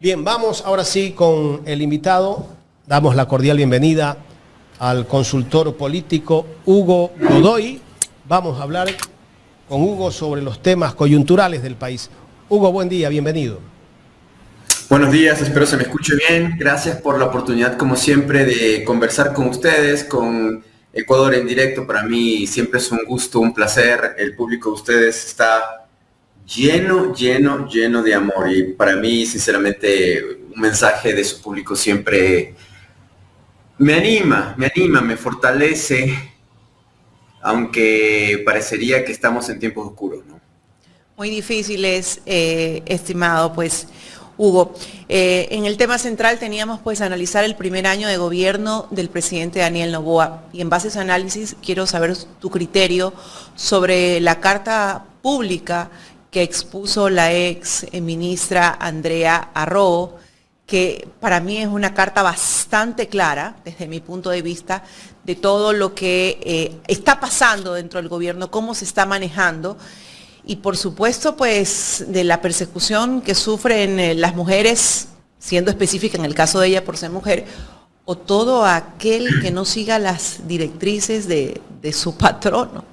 Bien, vamos ahora sí con el invitado. Damos la cordial bienvenida al consultor político Hugo Godoy. Vamos a hablar con Hugo sobre los temas coyunturales del país. Hugo, buen día, bienvenido. Buenos días, espero se me escuche bien. Gracias por la oportunidad, como siempre, de conversar con ustedes, con Ecuador en directo. Para mí siempre es un gusto, un placer. El público de ustedes está lleno de amor. Y para mí, sinceramente, un mensaje de su público siempre me anima, me fortalece, aunque parecería que estamos en tiempos oscuros, ¿no? Muy difíciles, estimado, pues, Hugo. En el tema central teníamos pues analizar el primer año de gobierno del presidente Daniel Noboa, y en base a ese análisis quiero saber tu criterio sobre la carta pública que expuso la ex ministra Andrea Arrobo, que para mí es una carta bastante clara, desde mi punto de vista, de todo lo que está pasando dentro del gobierno, cómo se está manejando. Y por supuesto, pues, de la persecución que sufren las mujeres, siendo específica en el caso de ella por ser mujer, o todo aquel que no siga las directrices de su patrono.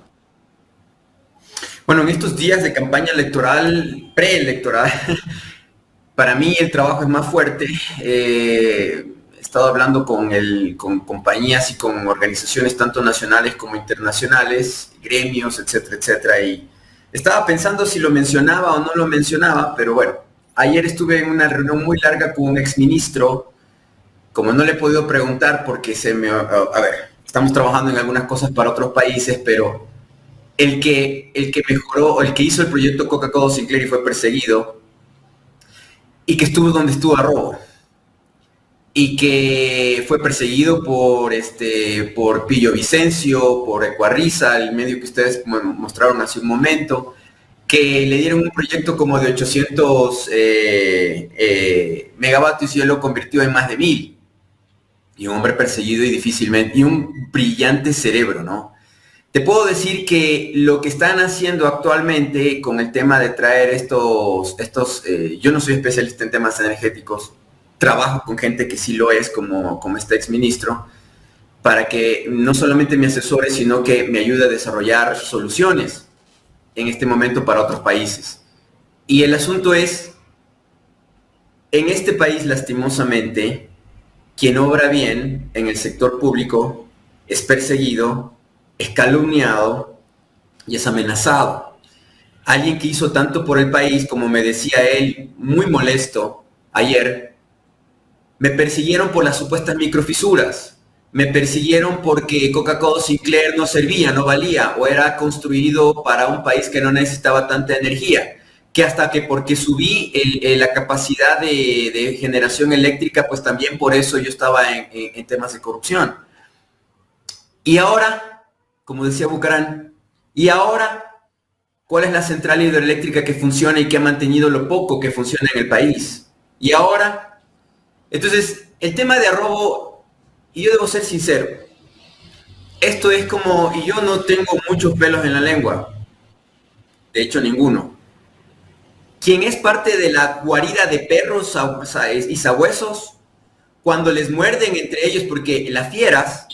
Bueno, en estos días de campaña electoral, preelectoral, para mí el trabajo es más fuerte. He estado hablando con compañías y con organizaciones tanto nacionales como internacionales, gremios, etcétera, etcétera, y estaba pensando si lo mencionaba o no lo mencionaba, pero bueno, ayer estuve en una reunión muy larga con un exministro. Como no le he podido preguntar porque estamos trabajando en algunas cosas para otros países, pero el que mejoró, el que hizo el proyecto Coca-Cola Sinclair y fue perseguido, y que estuvo donde estuvo Arrobo, y que fue perseguido por Pillo Vicencio, por Ecuarriza, el medio que ustedes mostraron hace un momento, que le dieron un proyecto como de 800 megavatios y él lo convirtió en más de 1000. Y un hombre perseguido y difícilmente, y un brillante cerebro, ¿no? Te puedo decir que lo que están haciendo actualmente con el tema de traer yo no soy especialista en temas energéticos, trabajo con gente que sí lo es, como este exministro, para que no solamente me asesore, sino que me ayude a desarrollar soluciones en este momento para otros países. Y el asunto es, en este país, lastimosamente, quien obra bien en el sector público es perseguido, es calumniado y es amenazado. Alguien que hizo tanto por el país, como me decía él, muy molesto ayer, me persiguieron por las supuestas microfisuras, me persiguieron porque Coca-Cola Sinclair no servía, no valía, o era construido para un país que no necesitaba tanta energía, que hasta que porque subí la capacidad de generación eléctrica, pues también por eso yo estaba en temas de corrupción. Y ahora, como decía Bucarán, ¿y ahora cuál es la central hidroeléctrica que funciona y que ha mantenido lo poco que funciona en el país? Y ahora, entonces, el tema de Arrobo, y yo debo ser sincero, esto es como, y yo no tengo muchos pelos en la lengua, de hecho ninguno. Quien es parte de la guarida de perros y sabuesos, cuando les muerden entre ellos, porque las fieras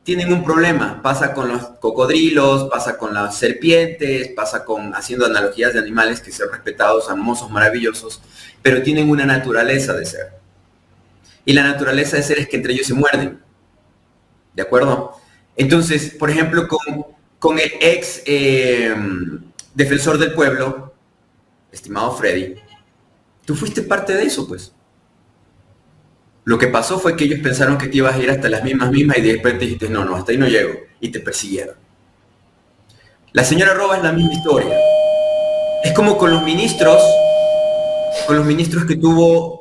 tienen un problema, pasa con los cocodrilos, pasa con las serpientes, pasa haciendo analogías de animales que son respetados, hermosos, maravillosos, pero tienen una naturaleza de ser. Y la naturaleza de ser es que entre ellos se muerden. ¿De acuerdo? Entonces, por ejemplo, con el ex defensor del pueblo, estimado Freddy, tú fuiste parte de eso, pues. Lo que pasó fue que ellos pensaron que te ibas a ir hasta las mismas y de repente dijiste, no, hasta ahí no llego, y te persiguieron. La señora Roba es la misma historia. Es como con los ministros que tuvo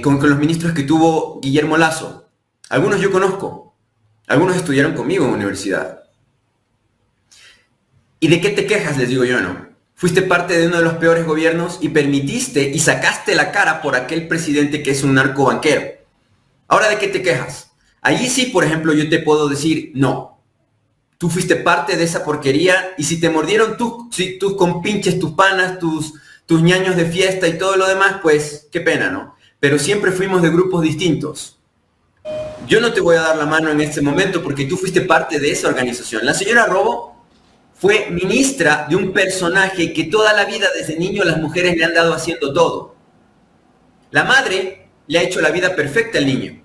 con los ministros que tuvo Guillermo Lasso. Algunos yo conozco, algunos estudiaron conmigo en la universidad. ¿Y de qué te quejas? Les digo yo, ¿no? Fuiste parte de uno de los peores gobiernos y permitiste y sacaste la cara por aquel presidente que es un narcobanquero. ¿Ahora de qué te quejas? Allí sí, por ejemplo, yo te puedo decir, no. Tú fuiste parte de esa porquería y si te mordieron tus compinches, tus panas, tus tus ñaños de fiesta y todo lo demás, pues qué pena, ¿no? Pero siempre fuimos de grupos distintos. Yo no te voy a dar la mano en este momento porque tú fuiste parte de esa organización. La señora Robo fue ministra de un personaje que toda la vida desde niño las mujeres le han dado haciendo todo. La madre le ha hecho la vida perfecta al niño.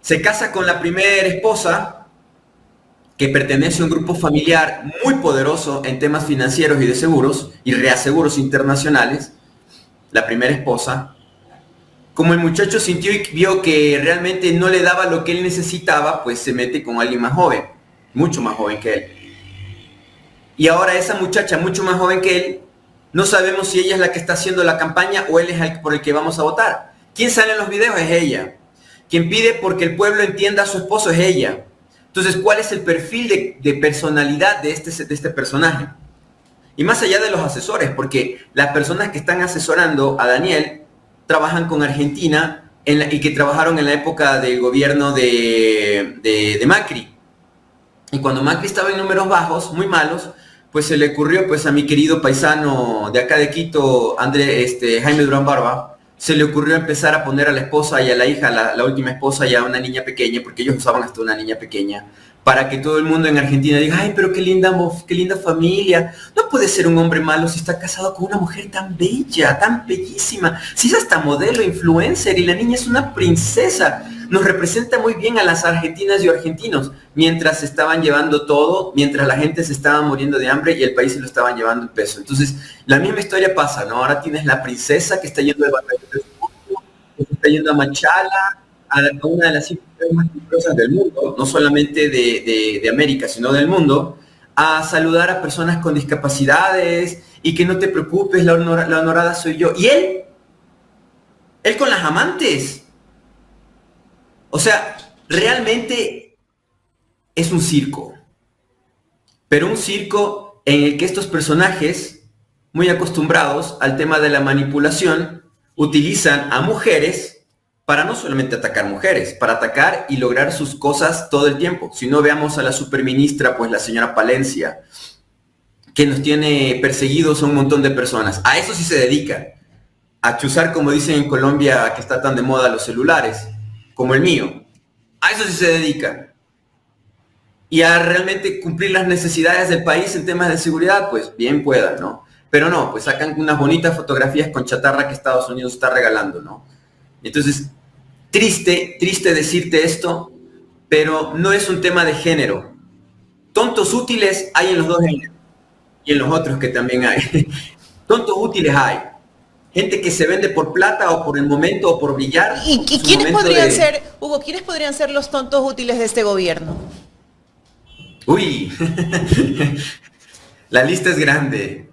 Se casa con la primera esposa, que pertenece a un grupo familiar muy poderoso en temas financieros y de seguros y reaseguros internacionales. La primera esposa. Como el muchacho sintió y vio que realmente no le daba lo que él necesitaba, pues se mete con alguien más joven, mucho más joven que él. Y ahora esa muchacha, mucho más joven que él, no sabemos si ella es la que está haciendo la campaña o él es el por el que vamos a votar. ¿Quién sale en los videos? Es ella. Quien pide porque el pueblo entienda a su esposo es ella. Entonces, ¿cuál es el perfil de personalidad de este personaje? Y más allá de los asesores, porque las personas que están asesorando a Daniel trabajan con Argentina y que trabajaron en la época del gobierno de Macri. Y cuando Macri estaba en números bajos, muy malos, pues se le ocurrió pues a mi querido paisano de acá de Quito, Jaime Durán Barba, se le ocurrió empezar a poner a la esposa y a la hija, la última esposa y a una niña pequeña, porque ellos usaban hasta una niña pequeña, para que todo el mundo en Argentina diga, ay, pero qué linda familia. No puede ser un hombre malo si está casado con una mujer tan bella, tan bellísima. Si es hasta modelo, influencer, y la niña es una princesa. Nos representa muy bien a las argentinas y argentinos, mientras se estaban llevando todo, mientras la gente se estaba muriendo de hambre y el país se lo estaban llevando en peso. Entonces, la misma historia pasa, ¿no? Ahora tienes la princesa que está yendo de batalla, que está yendo a Machala, a una de las ciudades más peligrosas del mundo, no solamente de América, sino del mundo, a saludar a personas con discapacidades y que no te preocupes, la honorada soy yo. Y él con las amantes. O sea, realmente es un circo, pero un circo en el que estos personajes, muy acostumbrados al tema de la manipulación, utilizan a mujeres para no solamente atacar mujeres, para atacar y lograr sus cosas todo el tiempo. Si no, veamos a la superministra, pues la señora Palencia, que nos tiene perseguidos a un montón de personas. A eso sí se dedica, a chuzar, como dicen en Colombia, que está tan de moda los celulares, como el mío. A eso sí se dedica. Y a realmente cumplir las necesidades del país en temas de seguridad, pues bien puedan, ¿no? Pero no, pues sacan unas bonitas fotografías con chatarra que Estados Unidos está regalando, ¿no? Entonces, triste decirte esto, pero no es un tema de género. Tontos útiles hay en los dos géneros y en los otros que también hay. Tontos útiles hay. Gente que se vende por plata o por el momento o por brillar. ¿Y quiénes podrían ser, Hugo, quiénes podrían ser los tontos útiles de este gobierno? Uy, la lista es grande,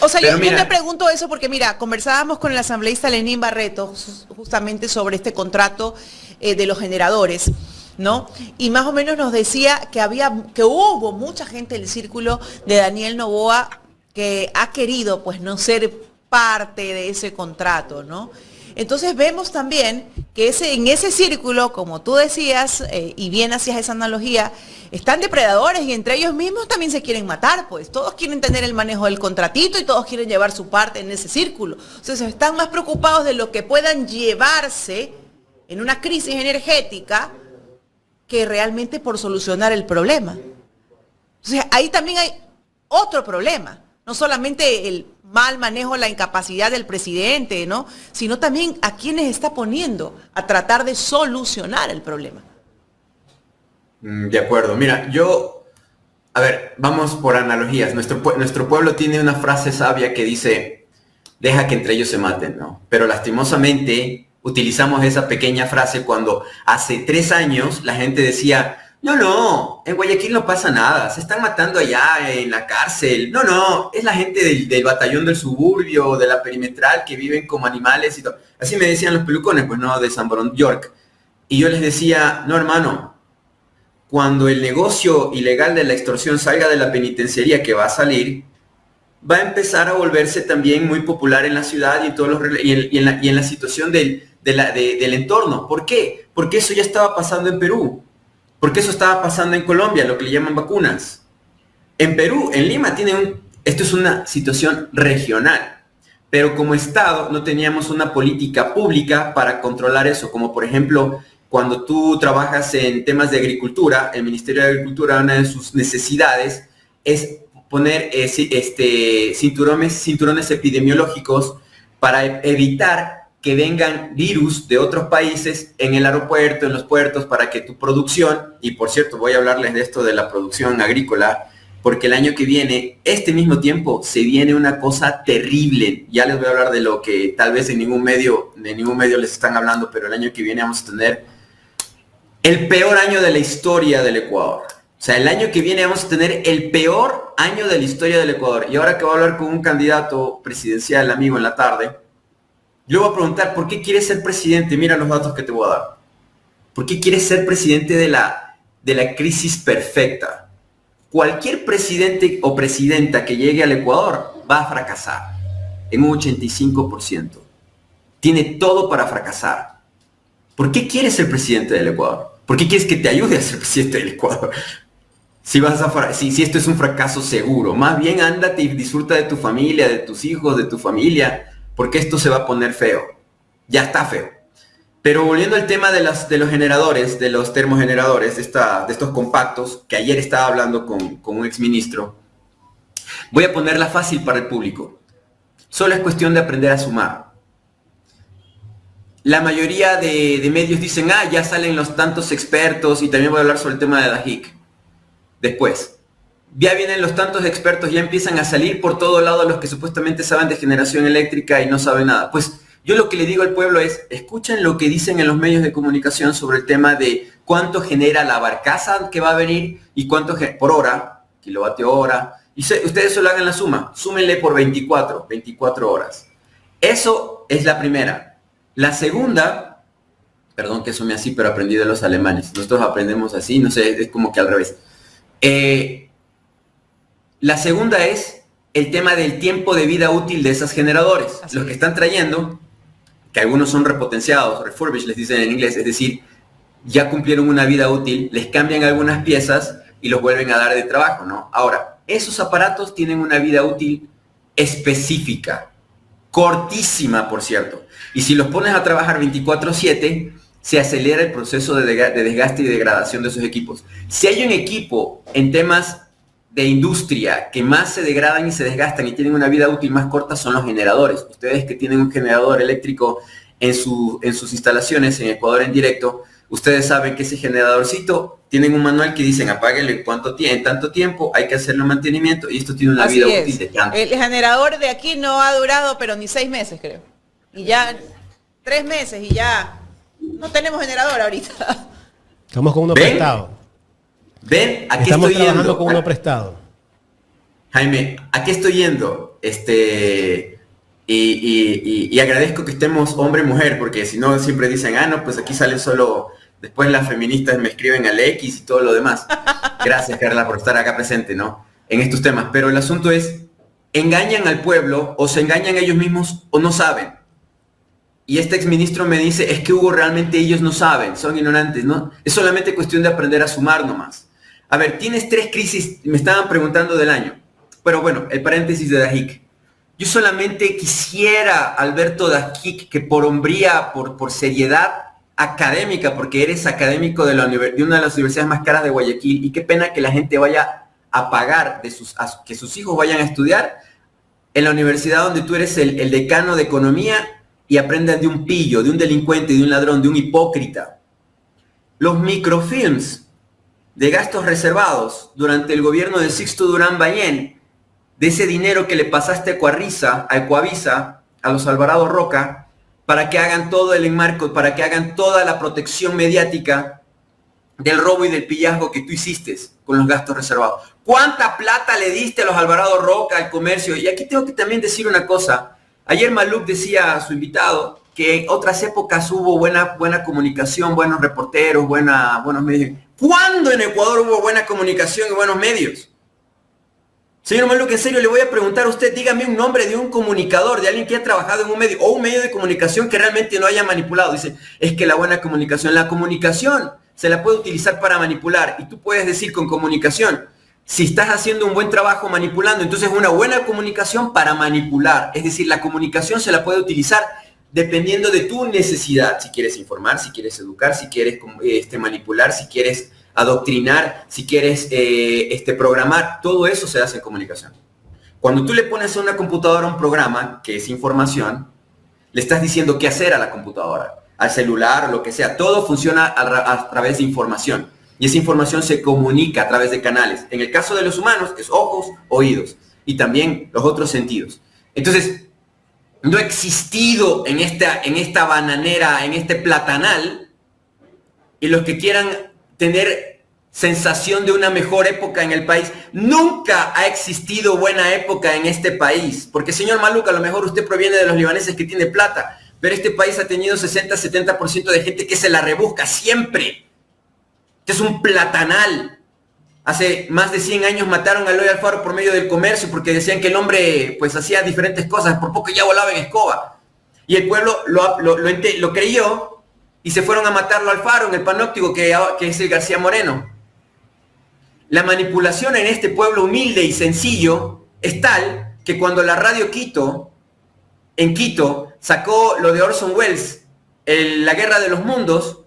O sea, yo mira, me pregunto eso porque, mira, conversábamos con el asambleísta Lenín Barreto justamente sobre este contrato de los generadores, ¿no? Y más o menos nos decía que hubo mucha gente del círculo de Daniel Noboa que ha querido, pues, no ser parte de ese contrato, ¿no? Entonces vemos también que en ese círculo, como tú decías, y bien hacías esa analogía, están depredadores y entre ellos mismos también se quieren matar, pues todos quieren tener el manejo del contratito y todos quieren llevar su parte en ese círculo. Entonces están más preocupados de lo que puedan llevarse en una crisis energética que realmente por solucionar el problema. Entonces ahí también hay otro problema, no solamente el mal manejo, la incapacidad del presidente, ¿no? Sino también a quienes está poniendo a tratar de solucionar el problema. De acuerdo, mira, a ver, vamos por analogías. Nuestro pueblo tiene una frase sabia que dice, deja que entre ellos se maten, ¿no? Pero lastimosamente utilizamos esa pequeña frase cuando hace 3 años la gente decía, no, en Guayaquil no pasa nada, se están matando allá en la cárcel. No, es la gente del batallón del suburbio, de la perimetral, que viven como animales y todo. Así me decían los pelucones, pues no, de San Borondón, York. Y yo les decía, no, hermano, cuando el negocio ilegal de la extorsión salga de la penitenciaría, que va a salir, va a empezar a volverse también muy popular en la ciudad y en la situación del entorno. ¿Por qué? Porque eso ya estaba pasando en Perú. Porque eso estaba pasando en Colombia, lo que le llaman vacunas. En Perú, en Lima, tienen Esto es una situación regional, pero como Estado no teníamos una política pública para controlar eso, como por ejemplo, cuando tú trabajas en temas de agricultura, el Ministerio de Agricultura, una de sus necesidades es poner cinturones epidemiológicos para evitar que vengan virus de otros países en el aeropuerto, en los puertos, para que tu producción, y por cierto voy a hablarles de esto de la producción agrícola, porque el año que viene, este mismo tiempo, se viene una cosa terrible. Ya les voy a hablar de lo que tal vez de ningún medio les están hablando, pero el año que viene vamos a tener el peor año de la historia del Ecuador. O sea, el año que viene vamos a tener el peor año de la historia del Ecuador. Y ahora que voy a hablar con un candidato presidencial, amigo, en la tarde, yo voy a preguntar, ¿por qué quieres ser presidente? Mira los datos que te voy a dar. ¿Por qué quieres ser presidente de la crisis perfecta? Cualquier presidente o presidenta que llegue al Ecuador va a fracasar en un 85%. Tiene todo para fracasar. ¿Por qué quieres ser presidente del Ecuador? ¿Por qué quieres que te ayude a ser presidente del Ecuador? Si esto es un fracaso seguro, más bien ándate y disfruta de tu familia, de tus hijos, de tu familia, porque esto se va a poner feo. Ya está feo. Pero volviendo al tema de los generadores, de los termogeneradores, de estos compactos, que ayer estaba hablando con un exministro, voy a ponerla fácil para el público. Solo es cuestión de aprender a sumar. La mayoría de medios dicen, ya salen los tantos expertos, y también voy a hablar sobre el tema de DAGIC. Después, ya vienen los tantos expertos, ya empiezan a salir por todo lado los que supuestamente saben de generación eléctrica y no saben nada. Pues yo lo que le digo al pueblo es, escuchen lo que dicen en los medios de comunicación sobre el tema de cuánto genera la barcaza que va a venir y cuánto por hora, kilovatio hora, y ustedes solo hagan la suma, súmenle por 24 horas. Eso es la primera. La segunda, perdón que sume así, pero aprendí de los alemanes. Nosotros aprendemos así, no sé, es como que al revés. La segunda es el tema del tiempo de vida útil de esos generadores. Los que están trayendo, que algunos son repotenciados, refurbished les dicen en inglés, es decir, ya cumplieron una vida útil, les cambian algunas piezas y los vuelven a dar de trabajo, ¿no? Ahora, esos aparatos tienen una vida útil específica, cortísima, por cierto. Y si los pones a trabajar 24/7, se acelera el proceso de desgaste y degradación de esos equipos. Si hay un equipo en temas de industria que más se degradan y se desgastan y tienen una vida útil más corta, son los generadores. Ustedes que tienen un generador eléctrico en sus instalaciones en Ecuador en directo, ustedes saben que ese generadorcito tienen un manual que dicen apáguenlo en tanto tiempo, hay que hacerle mantenimiento y esto tiene una vida útil de tanto. El generador de aquí no ha durado pero ni 6 meses, creo. Y ya 3 meses y ya no tenemos generador ahorita. Estamos con uno prestado. Ven, aquí estamos estoy trabajando yendo. Con uno prestado. Jaime, aquí estoy yendo. Y agradezco que estemos hombre y mujer, porque si no siempre dicen, no, pues aquí salen solo, después las feministas me escriben al X y todo lo demás. Gracias, Carla, por estar acá presente, ¿no? En estos temas. Pero el asunto es, engañan al pueblo, o se engañan ellos mismos, o no saben. Y este exministro me dice, es que Hugo, realmente ellos no saben, son ignorantes, ¿no? Es solamente cuestión de aprender a sumar nomás. A ver, tienes 3 crisis, me estaban preguntando del año. Pero bueno, el paréntesis de DAGIC. Yo solamente quisiera, Alberto DAGIC, que por hombría, por seriedad académica, porque eres académico de una de las universidades más caras de Guayaquil, y qué pena que la gente vaya a pagar, que sus hijos vayan a estudiar en la universidad donde tú eres el decano de economía y aprendan de un pillo, de un delincuente, de un ladrón, de un hipócrita. Los microfilms de gastos reservados durante el gobierno de Sixto Durán Ballén, de ese dinero que le pasaste a Ecuavisa, a los Alvarado Roca, para que hagan todo el enmarco, para que hagan toda la protección mediática del robo y del pillazgo que tú hiciste con los gastos reservados. ¿Cuánta plata le diste a los Alvarado Roca, al comercio? Y aquí tengo que también decir una cosa. Ayer Maluk decía a su invitado que en otras épocas hubo buena comunicación, buenos reporteros, buenos medios. ¿Cuándo en Ecuador hubo buena comunicación y buenos medios? Señor Maluk, en serio le voy a preguntar a usted, dígame un nombre de un comunicador, de alguien que ha trabajado en un medio o un medio de comunicación que realmente no haya manipulado. Dice, es que la comunicación se la puede utilizar para manipular, y tú puedes decir con comunicación, si estás haciendo un buen trabajo manipulando. Entonces una buena comunicación para manipular, es decir, la comunicación se la puede utilizar dependiendo de tu necesidad, si quieres informar, si quieres educar, si quieres manipular, si quieres adoctrinar, si quieres programar, todo eso se hace en comunicación. Cuando tú le pones a una computadora un programa que es información, le estás diciendo qué hacer a la computadora, al celular, lo que sea, todo funciona a través de información. Y esa información se comunica a través de canales. En el caso de los humanos es ojos, oídos y también los otros sentidos. Entonces, no ha existido en esta bananera, en este platanal, y los que quieran tener sensación de una mejor época en el país, nunca ha existido buena época en este país. Porque, señor Maluca, a lo mejor usted proviene de los libaneses que tiene plata, pero este país ha tenido 60-70% de gente que se la rebusca siempre. Este es un platanal. Hace más de 100 años mataron a Eloy Alfaro por medio del comercio porque decían que el hombre pues hacía diferentes cosas, por poco ya volaba en escoba. Y el pueblo lo creyó y se fueron a matarlo a Alfaro en el panóptico que es el García Moreno. La manipulación en este pueblo humilde y sencillo es tal que cuando la radio en Quito, sacó lo de Orson Welles, La Guerra de los Mundos,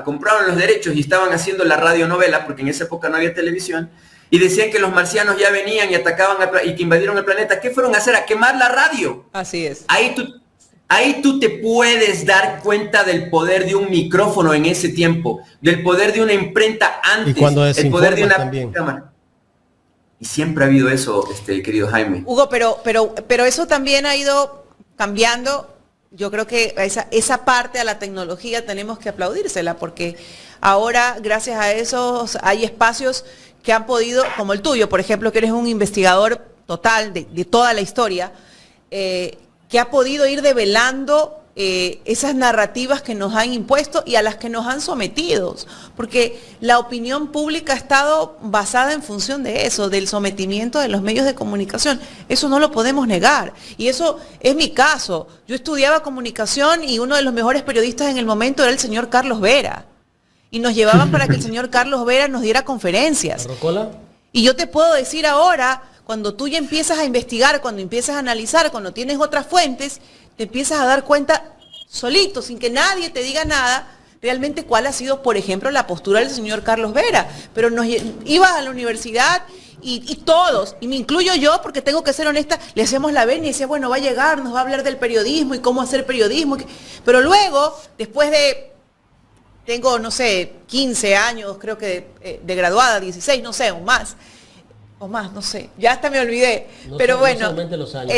compraron los derechos y estaban haciendo la radionovela, porque en esa época no había televisión, y decían que los marcianos ya venían y atacaban y que invadieron el planeta. ¿Qué fueron a hacer? A quemar la radio. Así es. Ahí tú te puedes dar cuenta del poder de un micrófono en ese tiempo, del poder de una imprenta antes, y cuando el poder de una también. cámara. Y siempre ha habido eso, querido Jaime. Hugo, pero eso también ha ido cambiando. Yo creo que esa parte a la tecnología tenemos que aplaudírsela, porque ahora, gracias a eso, hay espacios que han podido, como el tuyo, por ejemplo, que eres un investigador total de toda la historia, que ha podido ir develando esas narrativas que nos han impuesto y a las que nos han sometido, porque la opinión pública ha estado basada en función de eso, del sometimiento de los medios de comunicación. Eso no lo podemos negar, y eso es mi caso. Yo estudiaba comunicación y uno de los mejores periodistas en el momento era el señor Carlos Vera, y nos llevaban para que el señor Carlos Vera nos diera conferencias. ¿Rocola? Y yo te puedo decir ahora, cuando tú ya empiezas a investigar, cuando empiezas a analizar, cuando tienes otras fuentes, te empiezas a dar cuenta solito, sin que nadie te diga nada, realmente cuál ha sido, por ejemplo, la postura del señor Carlos Vera. Pero ibas a la universidad y todos, y me incluyo yo porque tengo que ser honesta, le hacíamos la venia y decía, bueno, va a llegar, nos va a hablar del periodismo y cómo hacer periodismo. Pero luego, después tengo, no sé, 15 años, creo que de graduada, 16, no sé, o más, no sé, ya hasta me olvidé, pero bueno, los años,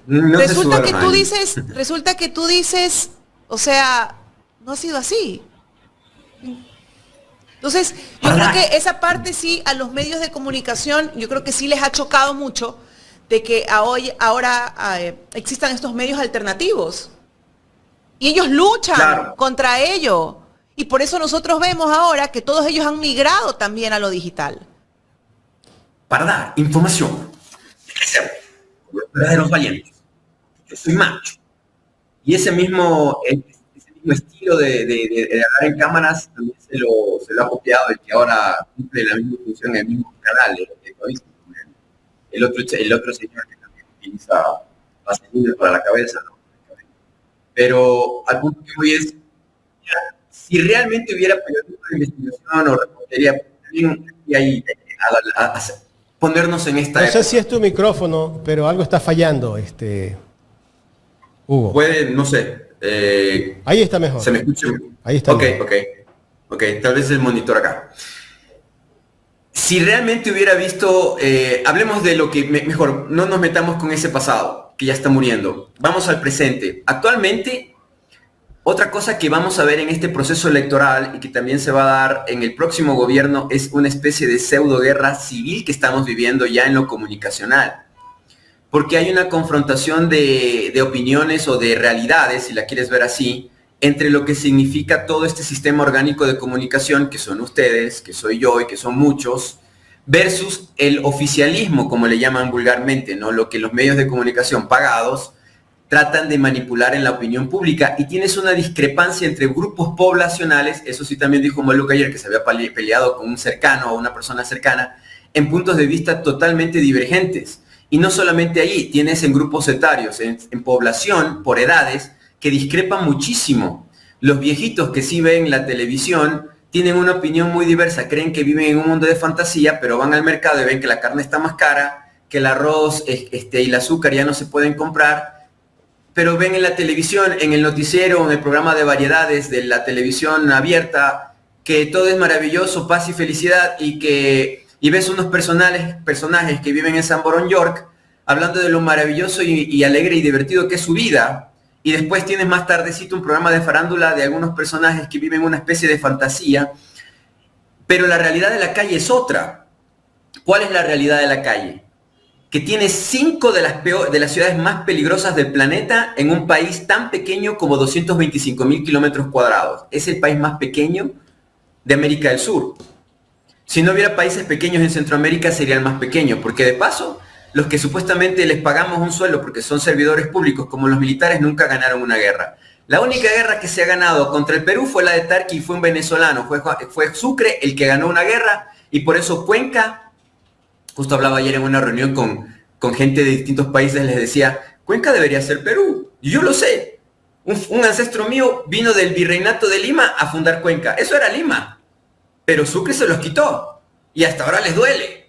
resulta que tú dices, o sea, no ha sido así. Entonces, yo creo que esa parte sí, a los medios de comunicación, yo creo que sí les ha chocado mucho de que ahora existan estos medios alternativos. Y ellos luchan contra ello. Y por eso nosotros vemos ahora que todos ellos han migrado también a lo digital. Para dar información, los verdaderos valientes. Yo soy macho. Y ese mismo estilo de hablar en cámaras también se lo ha copiado el que ahora cumple la misma función en el mismo canal. El otro señor que también utiliza vaselina para la cabeza, ¿no? Pero al punto que voy es, si realmente hubiera periodismo de investigación o reportería, también hay ponernos en esta época. No sé si es tu micrófono, pero algo está fallando, Hugo. Puede, no sé. Ahí está mejor. ¿Se me escucha? Ahí está. Ok, tal vez el monitor acá. Si realmente hubiera visto, hablemos de lo que, mejor, no nos metamos con ese pasado, que ya está muriendo. Vamos al presente. Actualmente, otra cosa que vamos a ver en este proceso electoral y que también se va a dar en el próximo gobierno es una especie de pseudo guerra civil que estamos viviendo ya en lo comunicacional. Porque hay una confrontación de opiniones o de realidades, si la quieres ver así, entre lo que significa todo este sistema orgánico de comunicación, que son ustedes, que soy yo y que son muchos, versus el oficialismo, como le llaman vulgarmente, ¿no? Lo que los medios de comunicación pagados tratan de manipular en la opinión pública y tienes una discrepancia entre grupos poblacionales, eso sí también dijo Maluca ayer, que se había peleado con un cercano o una persona cercana, en puntos de vista totalmente divergentes. Y no solamente ahí, tienes en grupos etarios, en población, por edades, que discrepan muchísimo. Los viejitos que sí ven la televisión tienen una opinión muy diversa, creen que viven en un mundo de fantasía, pero van al mercado y ven que la carne está más cara, que el arroz y el azúcar ya no se pueden comprar, pero ven en la televisión, en el noticiero, en el programa de variedades de la televisión abierta, que todo es maravilloso, paz y felicidad, y ves unos personajes que viven en San Borondón, York, hablando de lo maravilloso y alegre y divertido que es su vida, y después tienes más tardecito un programa de farándula de algunos personajes que viven una especie de fantasía, pero la realidad de la calle es otra. ¿Cuál es la realidad de la calle? Que tiene 5 de las ciudades más peligrosas del planeta en un país tan pequeño como 225.000 kilómetros cuadrados. Es el país más pequeño de América del Sur. Si no hubiera países pequeños en Centroamérica, sería el más pequeño, porque de paso, los que supuestamente les pagamos un sueldo porque son servidores públicos, como los militares, nunca ganaron una guerra. La única guerra que se ha ganado contra el Perú fue la de Tarqui y fue un venezolano, fue Sucre el que ganó una guerra, y por eso Cuenca, justo hablaba ayer en una reunión con gente de distintos países, les decía, Cuenca debería ser Perú, y yo lo sé. Un ancestro mío vino del virreinato de Lima a fundar Cuenca, eso era Lima, pero Sucre se los quitó, y hasta ahora les duele.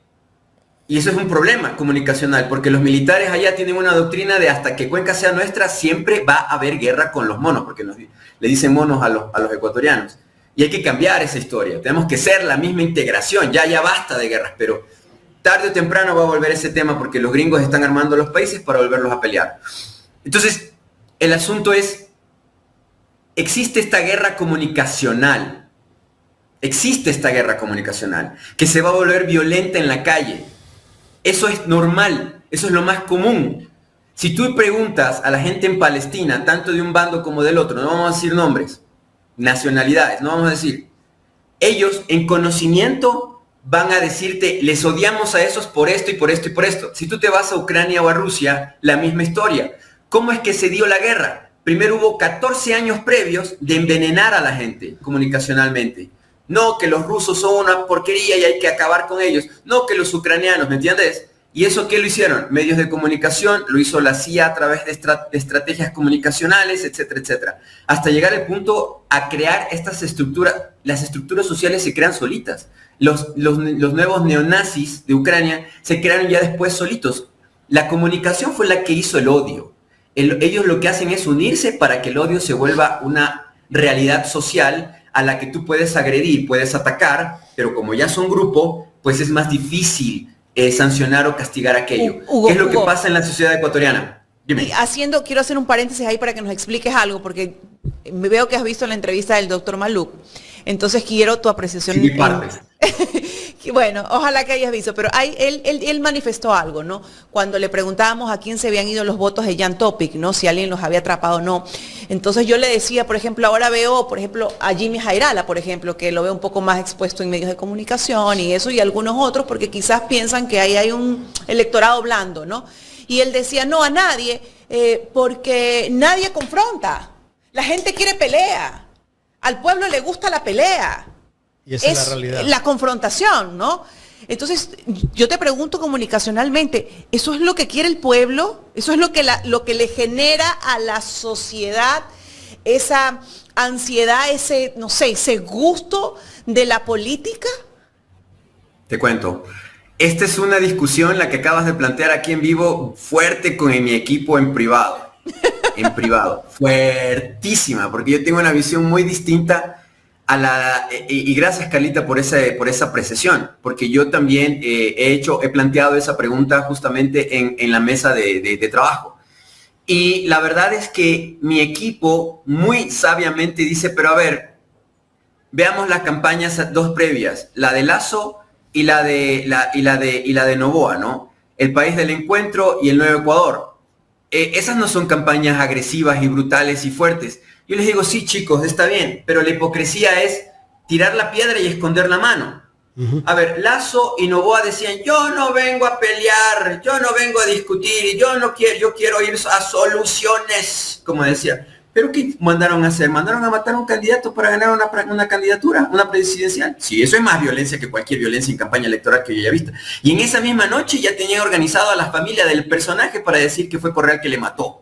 Y eso es un problema comunicacional, porque los militares allá tienen una doctrina de hasta que Cuenca sea nuestra, siempre va a haber guerra con los monos, porque le dicen monos a los ecuatorianos. Y hay que cambiar esa historia, tenemos que ser la misma integración, ya basta de guerras, pero tarde o temprano va a volver ese tema, porque los gringos están armando los países para volverlos a pelear. Entonces, el asunto es, existe esta guerra comunicacional, que se va a volver violenta en la calle. Eso es normal, eso es lo más común. Si tú preguntas a la gente en Palestina, tanto de un bando como del otro, no vamos a decir nombres, nacionalidades, no vamos a decir, ellos en conocimiento van a decirte, les odiamos a esos por esto y por esto y por esto. Si tú te vas a Ucrania o a Rusia, la misma historia. ¿Cómo es que se dio la guerra? Primero hubo 14 años previos de envenenar a la gente comunicacionalmente. No, que los rusos son una porquería y hay que acabar con ellos. No, que los ucranianos, ¿me entiendes? ¿Y eso qué lo hicieron? Medios de comunicación, lo hizo la CIA a través de estrategias comunicacionales, etcétera, etcétera. Hasta llegar al punto a crear estas estructuras. Las estructuras sociales se crean solitas. Los nuevos neonazis de Ucrania se crearon ya después solitos. La comunicación fue la que hizo el odio. Ellos lo que hacen es unirse para que el odio se vuelva una realidad social a la que tú puedes agredir, puedes atacar, pero como ya son grupo, pues es más difícil sancionar o castigar aquello. Hugo, ¿qué es lo que pasa en la sociedad ecuatoriana? Dime. Quiero hacer un paréntesis ahí para que nos expliques algo, porque veo que has visto la entrevista del doctor Maluk, entonces quiero tu apreciación. Sí, parte. Bueno, ojalá que hayas visto, pero él manifestó algo, ¿no? Cuando le preguntábamos a quién se habían ido los votos de Jan Topic, ¿no? Si alguien los había atrapado o no. Entonces yo le decía, por ejemplo, ahora veo, por ejemplo, a Jimmy Jairala, por ejemplo, que lo veo un poco más expuesto en medios de comunicación y eso, y algunos otros, porque quizás piensan que ahí hay un electorado blando, ¿no? Y él decía, no a nadie, porque nadie confronta. La gente quiere pelea. Al pueblo le gusta la pelea. Y esa es la realidad. La confrontación, ¿no? Entonces, yo te pregunto comunicacionalmente, ¿eso es lo que quiere el pueblo? ¿Eso es lo que le genera a la sociedad esa ansiedad, ese gusto de la política? Te cuento. Esta es una discusión, la que acabas de plantear aquí en vivo, fuerte con mi equipo en privado. En privado. Fuertísima, porque yo tengo una visión muy distinta y gracias, Carlita, por esa precisión, porque yo también he planteado esa pregunta justamente en la mesa de trabajo. Y la verdad es que mi equipo muy sabiamente dice, pero a ver, veamos las campañas dos previas, la de Lasso y la de Noboa, ¿no? El país del encuentro y el Nuevo Ecuador. Esas no son campañas agresivas y brutales y fuertes. Yo les digo, sí, chicos, está bien, pero la hipocresía es tirar la piedra y esconder la mano. A ver, Lasso y Noboa decían, yo no vengo a pelear, yo no vengo a discutir, yo quiero ir a soluciones, como decía. ¿Pero qué mandaron a hacer? ¿Mandaron a matar a un candidato para ganar una candidatura, una presidencial? Sí, eso es más violencia que cualquier violencia en campaña electoral que yo haya visto. Y en esa misma noche ya tenían organizado a la familia del personaje para decir que fue Correa el que le mató.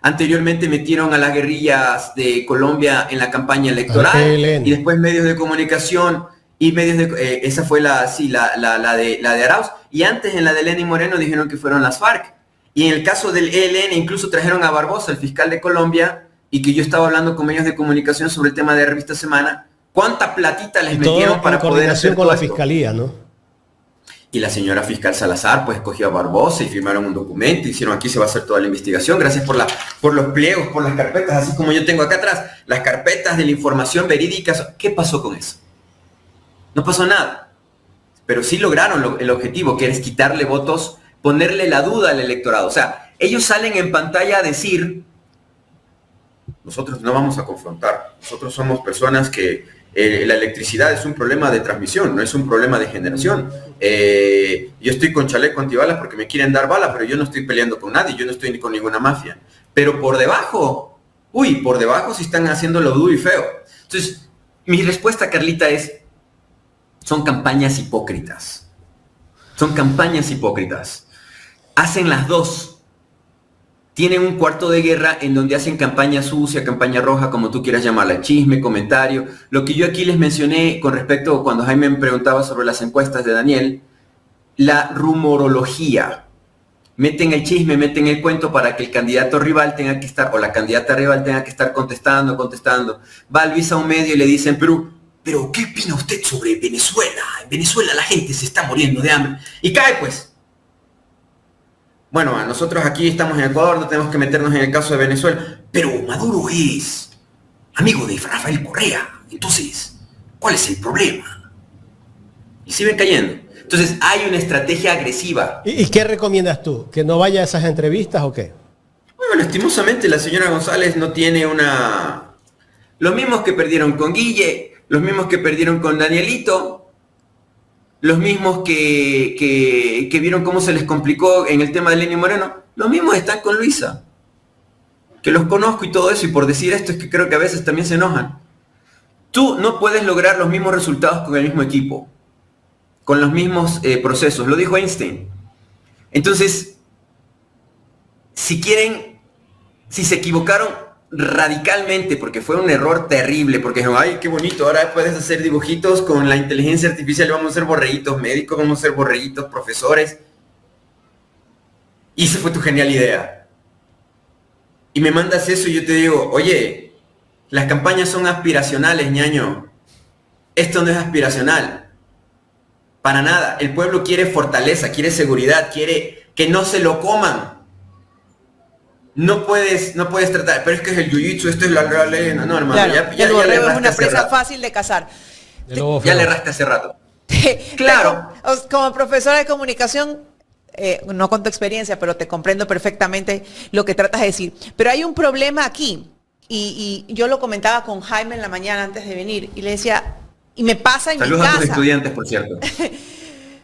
Anteriormente metieron a las guerrillas de Colombia en la campaña electoral y después medios de comunicación y esa fue la de Arauz. Y antes en la de Lenín Moreno dijeron que fueron las FARC. Y en el caso del ELN incluso trajeron a Barbosa, el fiscal de Colombia, y que yo estaba hablando con medios de comunicación sobre el tema de Revista Semana. ¿Cuánta platita les metieron para poder hacer con la fiscalía, no? Y la señora fiscal Salazar pues cogió a Barbosa y firmaron un documento, hicieron aquí se va a hacer toda la investigación, gracias por los pliegos, por las carpetas, así como yo tengo acá atrás, las carpetas de la información verídica. ¿Qué pasó con eso? No pasó nada, pero sí lograron el objetivo, que es quitarle votos, ponerle la duda al electorado. O sea, ellos salen en pantalla a decir, nosotros no vamos a confrontar, nosotros somos personas que la electricidad es un problema de transmisión, no es un problema de generación. Yo estoy con chaleco antibalas porque me quieren dar bala, pero yo no estoy peleando con nadie, yo no estoy ni con ninguna mafia. Pero por debajo sí están haciendo lo duro y feo. Entonces, mi respuesta, Carlita, es, son campañas hipócritas. Son campañas hipócritas. Hacen las dos. Tienen un cuarto de guerra en donde hacen campaña sucia, campaña roja, como tú quieras llamarla, chisme, comentario. Lo que yo aquí les mencioné con respecto, cuando Jaime me preguntaba sobre las encuestas de Daniel, la rumorología. Meten el chisme, meten el cuento para que el candidato rival tenga que estar, o la candidata rival tenga que estar contestando. Va Luis a un medio y le dicen, pero ¿qué opina usted sobre Venezuela? En Venezuela la gente se está muriendo de hambre. Y cae pues. Bueno, nosotros aquí estamos en Ecuador, no tenemos que meternos en el caso de Venezuela, pero Maduro es amigo de Rafael Correa, entonces, ¿cuál es el problema? Y siguen cayendo. Entonces, hay una estrategia agresiva. ¿Y qué recomiendas tú? ¿Que no vaya a esas entrevistas o qué? Bueno, lastimosamente la señora González no tiene una... Los mismos que perdieron con Guille, los mismos que perdieron con Danielito, los mismos que vieron cómo se les complicó en el tema de Lenín Moreno, los mismos están con Luisa, que los conozco y todo eso, y por decir esto es que creo que a veces también se enojan. Tú no puedes lograr los mismos resultados con el mismo equipo, con los mismos procesos, lo dijo Einstein. Entonces, si se equivocaron radicalmente, porque fue un error terrible, porque ay, qué bonito, ahora puedes hacer dibujitos con la inteligencia artificial, vamos a hacer borreguitos médicos, vamos a hacer borreguitos profesores, y esa fue tu genial idea, y me mandas eso y yo te digo, oye, las campañas son aspiracionales, ñaño, esto no es aspiracional, para nada. El pueblo quiere fortaleza, quiere seguridad, quiere que no se lo coman. No puedes tratar, pero es que es el jiu-jitsu, esto es la ley. No, hermano, claro, ya el borrego le es una presa fácil de cazar. Ya le erraste hace rato. Claro. Como profesora de comunicación, no con tu experiencia, pero te comprendo perfectamente lo que tratas de decir. Pero hay un problema aquí, y yo lo comentaba con Jaime en la mañana antes de venir, y le decía, y me pasa en mi casa. Saludos a tus estudiantes, por cierto.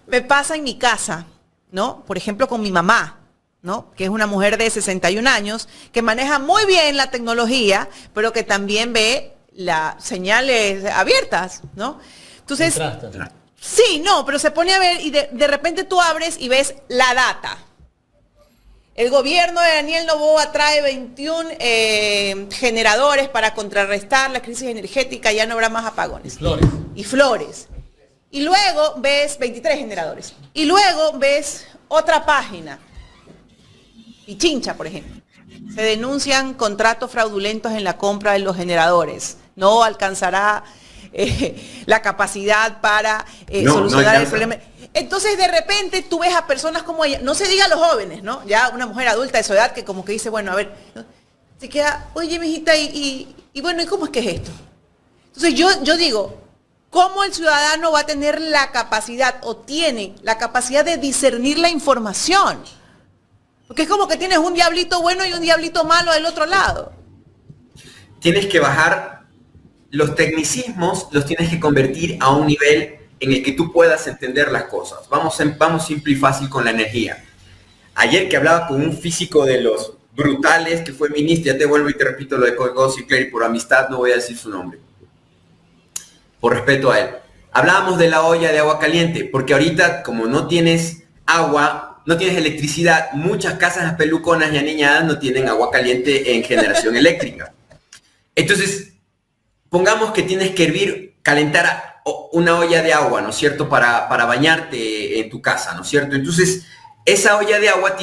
Me pasa en mi casa, ¿no? Por ejemplo, con mi mamá, ¿no? Que es una mujer de 61 años, que maneja muy bien la tecnología, pero que también ve las señales abiertas, ¿no? Entonces, sí, no, pero se pone a ver y de repente tú abres y ves la data. El gobierno de Daniel Noboa trae 21 generadores para contrarrestar la crisis energética, ya no habrá más apagones. Y flores. Y luego ves 23 generadores. Y luego ves otra página. Pichincha, por ejemplo. Se denuncian contratos fraudulentos en la compra de los generadores. No alcanzará la capacidad para solucionar el problema. Entonces, de repente, tú ves a personas como ella, no se diga a los jóvenes, ¿no? Ya una mujer adulta de su edad que como que dice, bueno, a ver, ¿no? Se queda, oye, mijita, y bueno, ¿y cómo es que es esto? Entonces, yo digo, ¿cómo el ciudadano va a tener la capacidad o tiene la capacidad de discernir la información? Porque es como que tienes un diablito bueno y un diablito malo del otro lado. Tienes que bajar los tecnicismos, los tienes que convertir a un nivel en el que tú puedas entender las cosas. Vamos simple y fácil con la energía. Ayer que hablaba con un físico de los brutales, que fue ministro, ya te vuelvo y te repito lo de Gosling, y por amistad no voy a decir su nombre, por respeto a él. Hablábamos de la olla de agua caliente, porque ahorita como no tienes agua, no tienes electricidad, muchas casas peluconas y aniñadas no tienen agua caliente en generación eléctrica. Entonces, pongamos que tienes que calentar una olla de agua, ¿no es cierto?, para bañarte en tu casa, ¿no es cierto? Entonces, esa olla de agua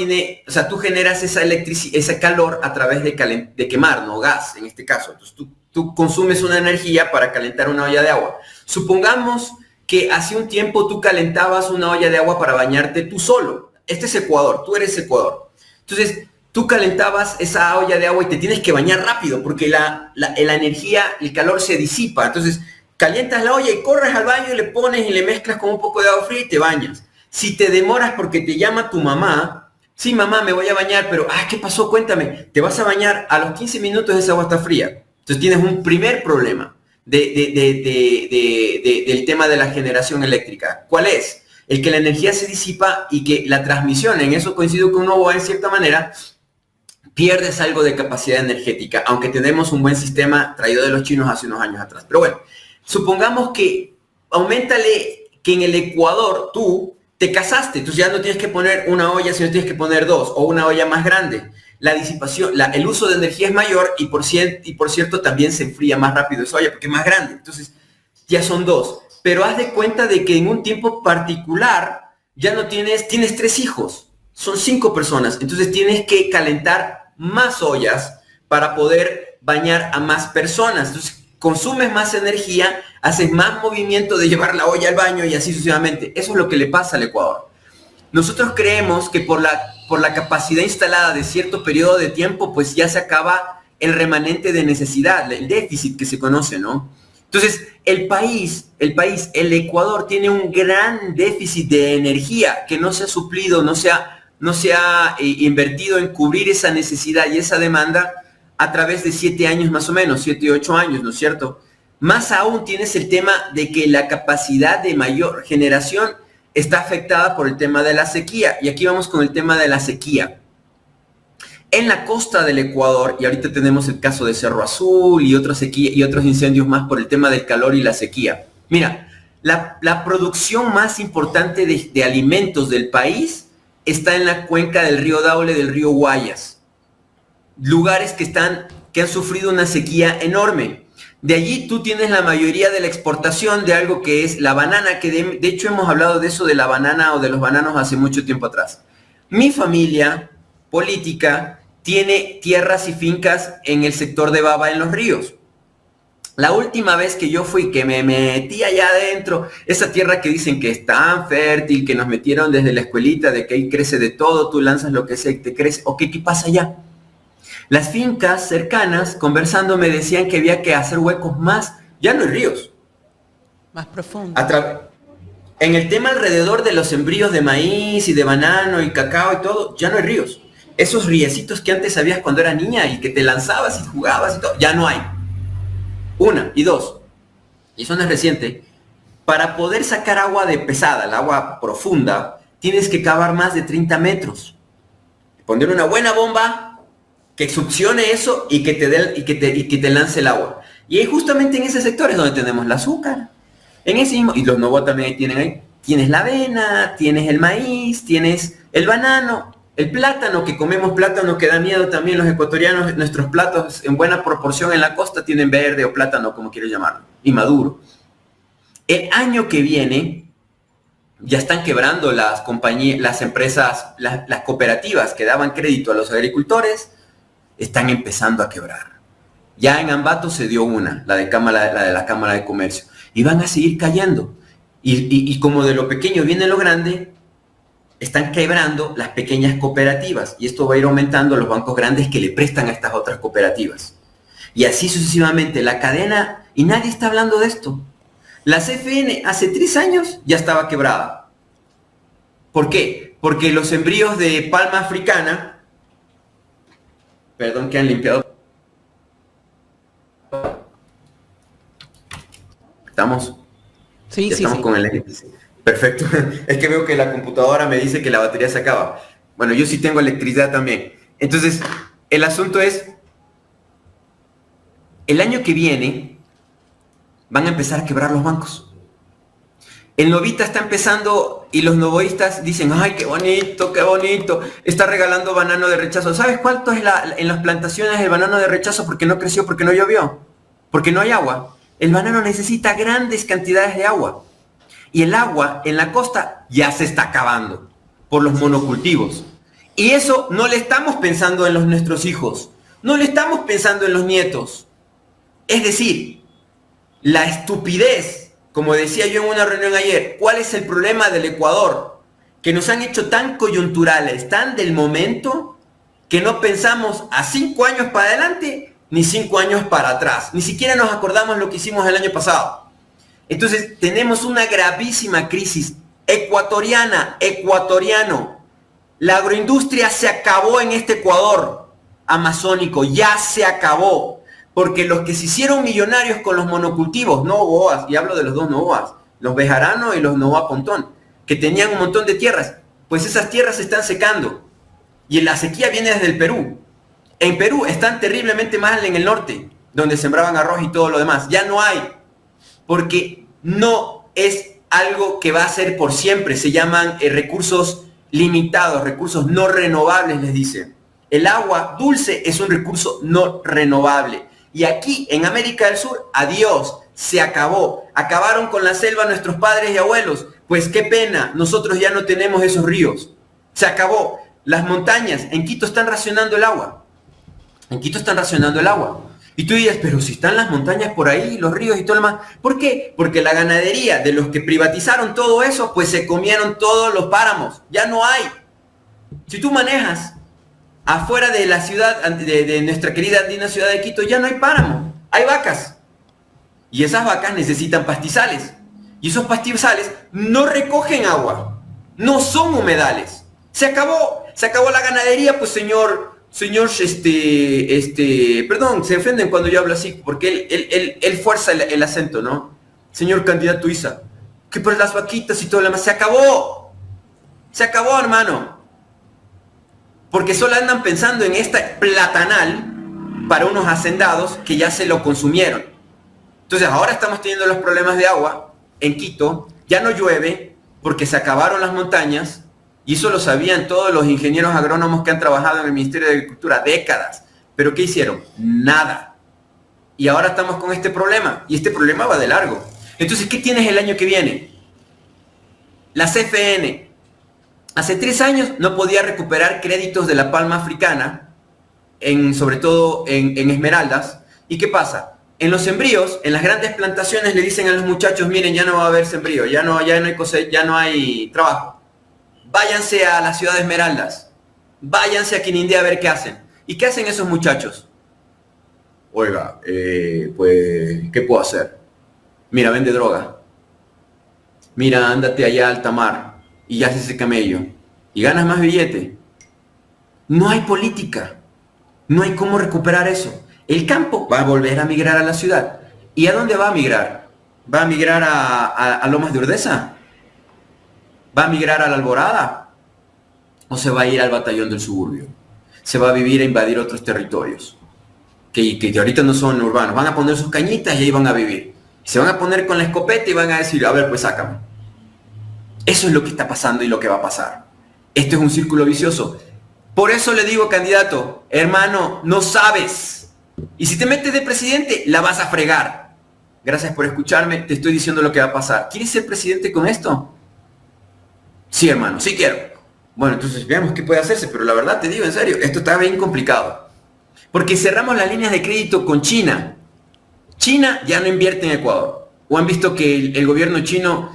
o sea, tú generas ese calor a través de quemar, ¿no? Gas, en este caso. Entonces, tú consumes una energía para calentar una olla de agua. Supongamos que hace un tiempo tú calentabas una olla de agua para bañarte tú solo. Este es Ecuador, tú eres Ecuador. Entonces, tú calentabas esa olla de agua y te tienes que bañar rápido porque la energía, el calor se disipa. Entonces, calientas la olla y corres al baño y le pones y le mezclas con un poco de agua fría y te bañas. Si te demoras porque te llama tu mamá, sí, mamá, me voy a bañar, pero, ¿qué pasó? Cuéntame. Te vas a bañar, a los 15 minutos esa agua está fría. Entonces tienes un primer problema del tema de la generación eléctrica. ¿Cuál es? El que la energía se disipa y que la transmisión, en eso coincido con Novoa en cierta manera, pierdes algo de capacidad energética, aunque tenemos un buen sistema traído de los chinos hace unos años atrás. Pero bueno, supongamos que auméntale que en el Ecuador tú te casaste, entonces ya no tienes que poner una olla, sino tienes que poner dos, o una olla más grande. La disipación, el uso de energía es mayor y por cierto también se enfría más rápido esa olla porque es más grande. Entonces ya son dos. Pero haz de cuenta de que en un tiempo particular ya no tienes 3 hijos, son 5 personas. Entonces tienes que calentar más ollas para poder bañar a más personas. Entonces consumes más energía, haces más movimiento de llevar la olla al baño y así sucesivamente. Eso es lo que le pasa al Ecuador. Nosotros creemos que por la capacidad instalada de cierto periodo de tiempo, pues ya se acaba el remanente de necesidad, el déficit que se conoce, ¿no? Entonces, el Ecuador tiene un gran déficit de energía que no se ha suplido, no se ha invertido en cubrir esa necesidad y esa demanda a través de 7 años más o menos, 7, 8 años, ¿no es cierto? Más aún tienes el tema de que la capacidad de mayor generación está afectada por el tema de la sequía. Y aquí vamos con el tema de la sequía. En la costa del Ecuador, y ahorita tenemos el caso de Cerro Azul y otra sequía y otros incendios más por el tema del calor y la sequía. Mira, la producción más importante de alimentos del país está en la cuenca del río Daule, del río Guayas. Lugares que han sufrido una sequía enorme. De allí tú tienes la mayoría de la exportación de algo que es la banana, que de hecho hemos hablado de eso de la banana o de los bananos hace mucho tiempo atrás. Mi familia política tiene tierras y fincas en el sector de Baba, en los ríos. La última vez que yo fui, que me metí allá adentro, esa tierra que dicen que es tan fértil, que nos metieron desde la escuelita, de que ahí crece de todo, tú lanzas lo que sea y te crece, ¿o qué pasa allá? Las fincas cercanas, conversando, me decían que había que hacer huecos más, ya no hay ríos. Más profundo. En el tema alrededor de los sembríos de maíz y de banano y cacao y todo, ya no hay ríos. Esos riecitos que antes sabías cuando era niña y que te lanzabas y jugabas y todo, ya no hay. 1 y 2, y eso no es reciente, para poder sacar agua de pesada, el agua profunda, tienes que cavar más de 30 metros. Poner una buena bomba que succione eso y que te lance el agua. Y es justamente en ese sector es donde tenemos el azúcar. En ese mismo, y los Novoa también tienes la avena, tienes el maíz, tienes el banano, el plátano, que comemos plátano que da miedo también los ecuatorianos. Nuestros platos en buena proporción en la costa tienen verde o plátano, como quieres llamarlo, y maduro. El año que viene ya están quebrando las compañías, las empresas, las cooperativas que daban crédito a los agricultores, están empezando a quebrar. Ya en Ambato se dio una, la de la Cámara de Comercio, y van a seguir cayendo. Y como de lo pequeño viene lo grande, están quebrando las pequeñas cooperativas, y esto va a ir aumentando los bancos grandes que le prestan a estas otras cooperativas. Y así sucesivamente, la cadena, y nadie está hablando de esto. La CFN hace 3 años ya estaba quebrada. ¿Por qué? Porque los sembríos de palma africana, perdón que han limpiado. ¿Estamos? Sí, Ya sí, estamos sí. con el electricidad. Perfecto. Es que veo que la computadora me dice que la batería se acaba. Bueno, yo sí tengo electricidad también. Entonces, el asunto es, el año que viene van a empezar a quebrar los bancos. El novita está empezando y los novoístas dicen, ay, qué bonito, está regalando banano de rechazo. ¿Sabes cuánto es en las plantaciones el banano de rechazo? Porque no creció, porque no llovió, porque no hay agua. El banano necesita grandes cantidades de agua. Y el agua en la costa ya se está acabando por los monocultivos. Y eso no le estamos pensando en nuestros hijos, no le estamos pensando en los nietos. Es decir, la estupidez, como decía yo en una reunión ayer, ¿cuál es el problema del Ecuador? Que nos han hecho tan coyunturales, tan del momento, que no pensamos a 5 años para adelante, ni 5 años para atrás. Ni siquiera nos acordamos lo que hicimos el año pasado. Entonces, tenemos una gravísima crisis ecuatoriano. La agroindustria se acabó en este Ecuador amazónico, ya se acabó. Porque los que se hicieron millonarios con los monocultivos, Novoas, y hablo de los dos Novoas, los Bejarano y los Novoa Pontón, que tenían un montón de tierras, pues esas tierras se están secando. Y la sequía viene desde el Perú. En Perú están terriblemente mal en el norte, donde sembraban arroz y todo lo demás. Ya no hay. Porque no es algo que va a ser por siempre. Se llaman recursos limitados, recursos no renovables, les dicen. El agua dulce es un recurso no renovable. Y aquí, en América del Sur, adiós, se acabó. Acabaron con la selva nuestros padres y abuelos. Pues qué pena, nosotros ya no tenemos esos ríos. Se acabó. Las montañas, en Quito están racionando el agua. En Quito están racionando el agua. Y tú dices, pero si están las montañas por ahí, los ríos y todo lo demás. ¿Por qué? Porque la ganadería de los que privatizaron todo eso, pues se comieron todos los páramos. Ya no hay. Si tú manejas afuera de la ciudad, de nuestra querida andina ciudad de Quito, ya no hay páramo. Hay vacas. Y esas vacas necesitan pastizales. Y esos pastizales no recogen agua. No son humedales. Se acabó la ganadería, pues señor, perdón, se ofenden cuando yo hablo así, porque él fuerza el acento, ¿no? Señor candidato Isa, que por las vaquitas y todo lo demás, se acabó, hermano, porque solo andan pensando en esta platanal para unos hacendados que ya se lo consumieron. Entonces ahora estamos teniendo los problemas de agua en Quito, ya no llueve porque se acabaron las montañas. Y eso lo sabían todos los ingenieros agrónomos que han trabajado en el Ministerio de Agricultura décadas. ¿Pero qué hicieron? Nada. Y ahora estamos con este problema. Y este problema va de largo. Entonces, ¿qué tienes el año que viene? La CFN. Hace 3 años no podía recuperar créditos de la palma africana, sobre todo en esmeraldas. ¿Y qué pasa? En los sembríos, en las grandes plantaciones le dicen a los muchachos, miren, ya no va a haber sembrío, ya no hay cosecha, ya no hay trabajo. Váyanse a la ciudad de Esmeraldas, váyanse a Quinindé a ver qué hacen. ¿Y qué hacen esos muchachos? Oiga, pues, ¿qué puedo hacer? Mira, vende droga. Mira, ándate allá a alta mar y ya haces ese camello. Y ganas más billete. No hay política. No hay cómo recuperar eso. El campo va a volver a migrar a la ciudad. ¿Y a dónde va a migrar? ¿Va a migrar a Lomas de Urdesa? ¿Va a migrar a la Alborada? ¿O se va a ir al batallón del suburbio? Se va a vivir a invadir otros territorios que ahorita no son urbanos. Van a poner sus cañitas y ahí van a vivir. Se van a poner con la escopeta y van a decir, a ver, pues sácame. Eso es lo que está pasando y lo que va a pasar. Esto es un círculo vicioso. Por eso le digo, candidato, hermano, no sabes. Y si te metes de presidente, la vas a fregar. Gracias por escucharme, te estoy diciendo lo que va a pasar. ¿Quieres ser presidente con esto? Sí, hermano, sí quiero. Bueno, entonces veamos qué puede hacerse, pero la verdad te digo en serio, esto está bien complicado. Porque cerramos las líneas de crédito con China. China ya no invierte en Ecuador. ¿O han visto que el gobierno chino...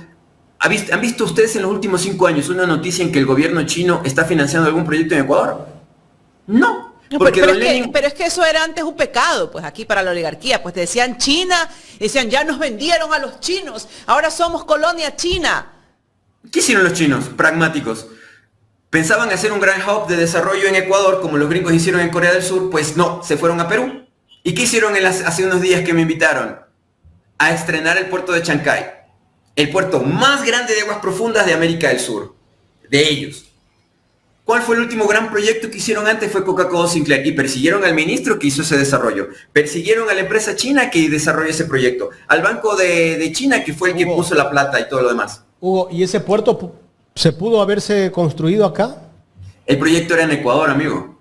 ¿Han visto ustedes en los últimos 5 años una noticia en que el gobierno chino está financiando algún proyecto en Ecuador? No. Porque pero es que eso era antes un pecado, pues aquí para la oligarquía, pues te decían China, decían ya nos vendieron a los chinos, ahora somos colonia china. ¿Qué hicieron los chinos? Pragmáticos. Pensaban hacer un gran hub de desarrollo en Ecuador, como los gringos hicieron en Corea del Sur, pues no, se fueron a Perú. ¿Y qué hicieron hace unos días que me invitaron? A estrenar el puerto de Chancay. el puerto más grande de aguas profundas de América del Sur, de ellos. ¿Cuál fue el último gran proyecto que hicieron antes? Fue Coca-Cola Sinclair, y persiguieron al ministro que hizo ese desarrollo, persiguieron a la empresa china que desarrolló ese proyecto, al Banco de China que fue el que puso la plata y todo lo demás. Hugo, ¿y ese puerto se pudo haberse construido acá? El proyecto era en Ecuador, amigo.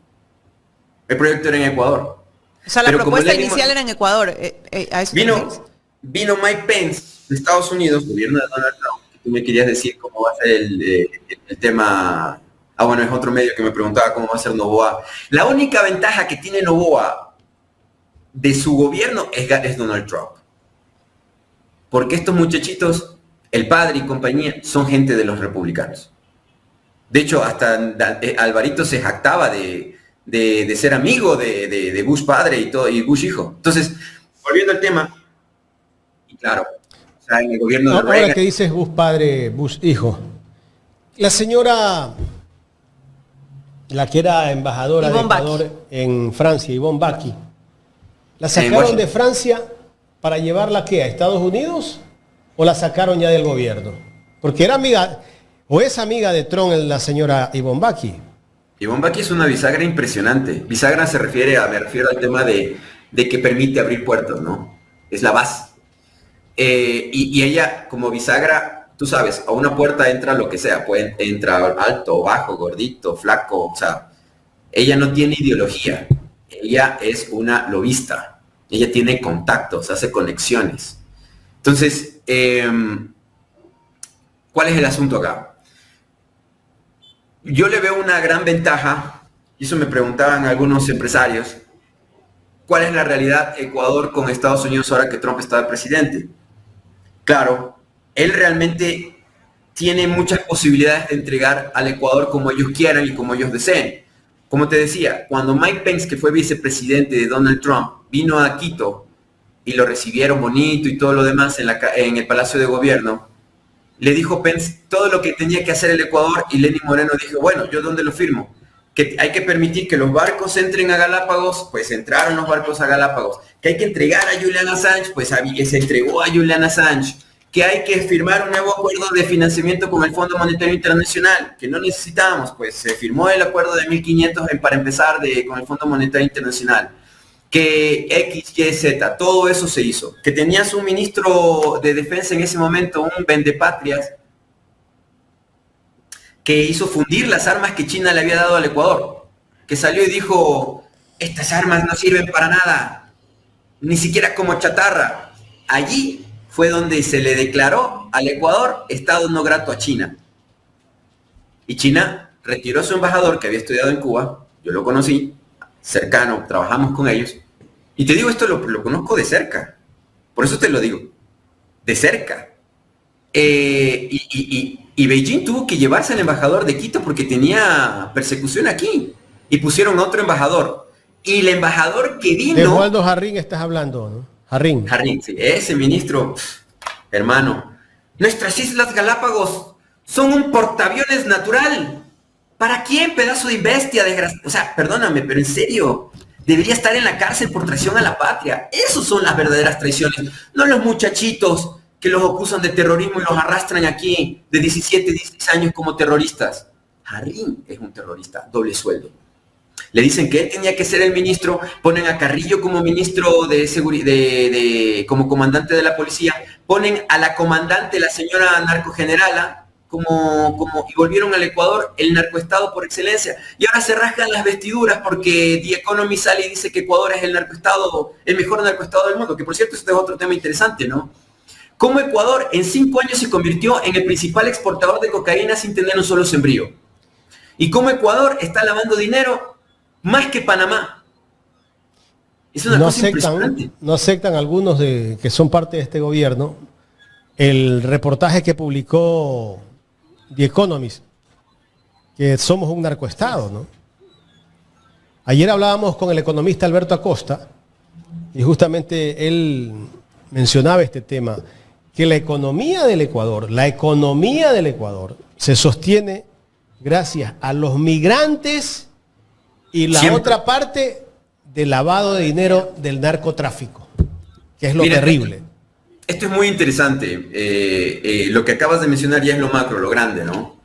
El proyecto era en Ecuador. O sea, la propuesta inicial era en Ecuador. ¿A eso vino Mike Pence de Estados Unidos, gobierno de Donald Trump, que tú me querías decir cómo va a ser el tema. Ah, bueno, es otro medio que me preguntaba cómo va a ser Noboa. La única ventaja que tiene Noboa de su gobierno es Donald Trump. Porque estos muchachitos, el padre y compañía, son gente de los republicanos. De hecho, hasta Alvarito se jactaba de ser amigo de Bush padre y todo, y Bush hijo. Entonces, volviendo al tema, y claro, o sea, en el gobierno de Reagan. Ahora que dices Bush padre, Bush hijo, la señora, la que era embajadora de Ecuador en Francia, Yvonne Baki, ¿la sacaron de Francia para llevarla ¿qué? ¿A Estados Unidos? ¿O la sacaron ya del gobierno? Porque era amiga, o es amiga de Trump la señora Yvonne Baki. Yvonne Baki es una bisagra impresionante. Bisagra me refiero al tema de que permite abrir puertos, ¿no? Es la base. Y ella, como bisagra, tú sabes, a una puerta entra lo que sea, puede entrar alto, bajo, gordito, flaco, o sea, ella no tiene ideología, ella es una lobista, ella tiene contactos, hace conexiones. Entonces, ¿cuál es el asunto acá? Yo le veo una gran ventaja, y eso me preguntaban algunos empresarios, ¿cuál es la realidad Ecuador con Estados Unidos ahora que Trump está de presidente? Claro, él realmente tiene muchas posibilidades de entregar al Ecuador como ellos quieran y como ellos deseen. Como te decía, cuando Mike Pence, que fue vicepresidente de Donald Trump, vino a Quito y lo recibieron bonito y todo lo demás en el Palacio de Gobierno, le dijo Pence todo lo que tenía que hacer el Ecuador y Lenín Moreno dijo, bueno, ¿yo dónde lo firmo? Que hay que permitir que los barcos entren a Galápagos, pues entraron los barcos a Galápagos. Que hay que entregar a Julian Assange, pues se entregó a Julian Assange. Que hay que firmar un nuevo acuerdo de financiamiento con el Fondo Monetario Internacional, que no necesitábamos, pues se firmó el acuerdo de 1500 para empezar con el Fondo Monetario Internacional. Que X, Y, Z, todo eso se hizo. Que tenías un ministro de defensa en ese momento, un vendepatrias, que hizo fundir las armas que China le había dado al Ecuador. Que salió y dijo, estas armas no sirven para nada, ni siquiera como chatarra. Allí fue donde se le declaró al Ecuador estado no grato a China. Y China retiró a su embajador que había estudiado en Cuba, yo lo conocí, cercano, trabajamos con ellos. Y te digo, esto lo conozco de cerca. Por eso te lo digo, de cerca. Y Beijing tuvo que llevarse al embajador de Quito porque tenía persecución aquí. Y pusieron a otro embajador. Y el embajador que vino... De Waldo Jarrín estás hablando, ¿no? Jarrín, sí, ese ministro, hermano. Nuestras Islas Galápagos son un portaaviones natural. ¿Para quién, pedazo de bestia, desgraciado? O sea, perdóname, pero en serio, debería estar en la cárcel por traición a la patria. Esos son las verdaderas traiciones, no los muchachitos que los acusan de terrorismo y los arrastran aquí de 17, 16 años como terroristas. Jarrín es un terrorista, doble sueldo. Le dicen que él tenía que ser el ministro, ponen a Carrillo como ministro de seguridad, como comandante de la policía, ponen a la comandante, la señora narcogenerala, y volvieron al Ecuador el narcoestado por excelencia. Y ahora se rasgan las vestiduras porque The Economy sale y dice que Ecuador es el mejor narcoestado del mundo, que por cierto este es otro tema interesante, ¿no? Cómo Ecuador en 5 años se convirtió en el principal exportador de cocaína sin tener un solo sembrío. Y cómo Ecuador está lavando dinero más que Panamá. Es una cosa impresionante. No aceptan algunos que son parte de este gobierno el reportaje que publicó The Economist, que somos un narcoestado, ¿no? Ayer hablábamos con el economista Alberto Acosta y justamente él mencionaba este tema, que la economía del Ecuador se sostiene gracias a los migrantes y la Siempre. otra parte del lavado de dinero del narcotráfico, que es lo Mira, terrible. Esto es muy interesante. Lo que acabas de mencionar ya es lo macro, lo grande, ¿no?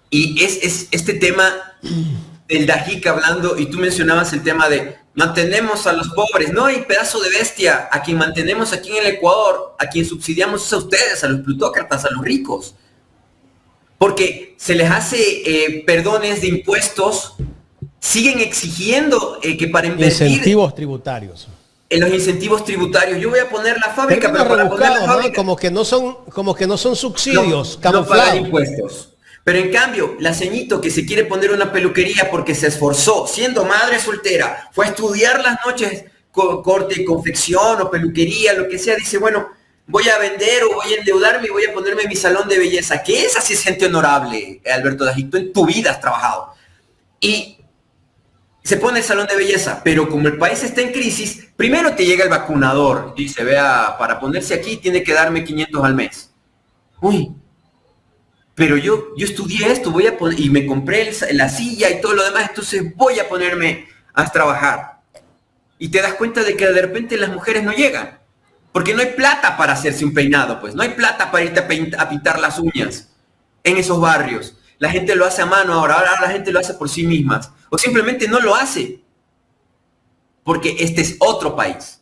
Y es este tema del Dajic hablando, y tú mencionabas el tema de mantenemos a los pobres, no, y pedazo de bestia, a quien mantenemos aquí en el Ecuador, a quien subsidiamos es a ustedes, a los plutócratas, a los ricos. Porque se les hace perdones de impuestos, siguen exigiendo que para invertir... Incentivos tributarios. En los incentivos tributarios. Yo voy a poner la fábrica, pero para poner la fábrica... ¿no? Como que no son subsidios, no camuflados. pagan impuestos. Pero en cambio, la ceñito que se quiere poner una peluquería porque se esforzó, siendo madre soltera, fue a estudiar las noches corte y confección o peluquería, lo que sea, dice, bueno, voy a vender o voy a endeudarme y voy a ponerme mi salón de belleza. Que esa sí es gente honorable, Alberto Dajic, tú en tu vida has trabajado. Y se pone el salón de belleza, pero como el país está en crisis, primero te llega el vacunador, dice, vea, para ponerse aquí tiene que darme 500 al mes. Uy, pero yo estudié esto, voy a poner, y me compré la silla y todo lo demás, entonces voy a ponerme a trabajar. Y te das cuenta de que de repente las mujeres no llegan, porque no hay plata para hacerse un peinado, pues, no hay plata para irte a pintar las uñas en esos barrios. La gente lo hace a mano ahora la gente lo hace por sí mismas, o simplemente no lo hace, porque este es otro país.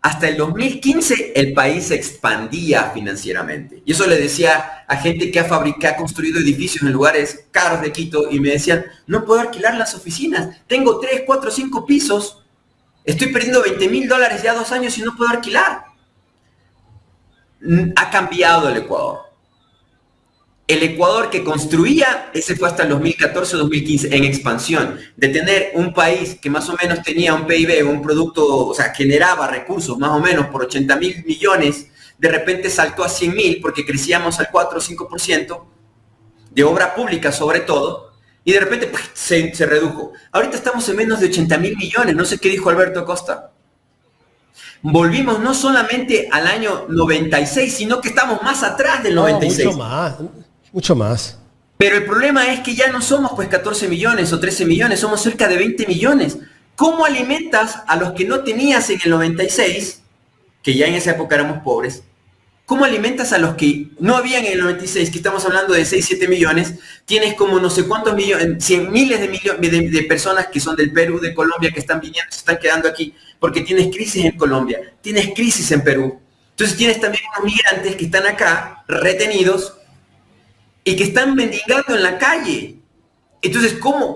Hasta el 2015 el país se expandía financieramente. Y eso le decía a gente que ha construido edificios en lugares caros de Quito y me decían, no puedo alquilar las oficinas, tengo 3, 4, 5 pisos, estoy perdiendo $20,000 ya 2 años y no puedo alquilar. Ha cambiado el Ecuador. El Ecuador que construía, ese fue hasta el 2014-2015, en expansión, de tener un país que más o menos tenía un PIB, un producto, o sea, generaba recursos más o menos por 80,000 millones, de repente saltó a 100,000 porque crecíamos al 4 o 5%, de obra pública sobre todo, y de repente se redujo. Ahorita estamos en menos de 80,000 millones, no sé qué dijo Alberto Acosta. Volvimos no solamente al año 96, sino que estamos más atrás del 96. Mucho más. Pero el problema es que ya no somos pues 14 millones o 13 millones, somos cerca de 20 millones. ¿Cómo alimentas a los que no tenías en el 96, que ya en esa época éramos pobres? ¿Cómo alimentas a los que no habían en el 96, que estamos hablando de 6, 7 millones? Tienes como no sé cuántos millones, 100 miles de personas que son del Perú, de Colombia, que están viniendo, se están quedando aquí, porque tienes crisis en Colombia, tienes crisis en Perú. Entonces tienes también unos migrantes que están acá, retenidos, y que están mendigando en la calle. Entonces, ¿cómo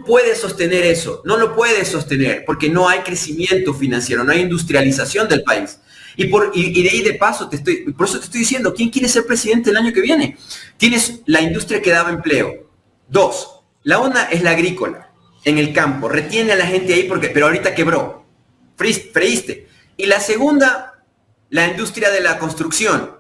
puedes sostener eso? No lo puedes sostener, porque no hay crecimiento financiero, no hay industrialización del país. Y de ahí de paso, por eso te estoy diciendo, ¿quién quiere ser presidente el año que viene? Tienes la industria que daba empleo. 2, la una es la agrícola, en el campo, retiene a la gente ahí, pero ahorita quebró, freíste. Y la segunda, la industria de la construcción.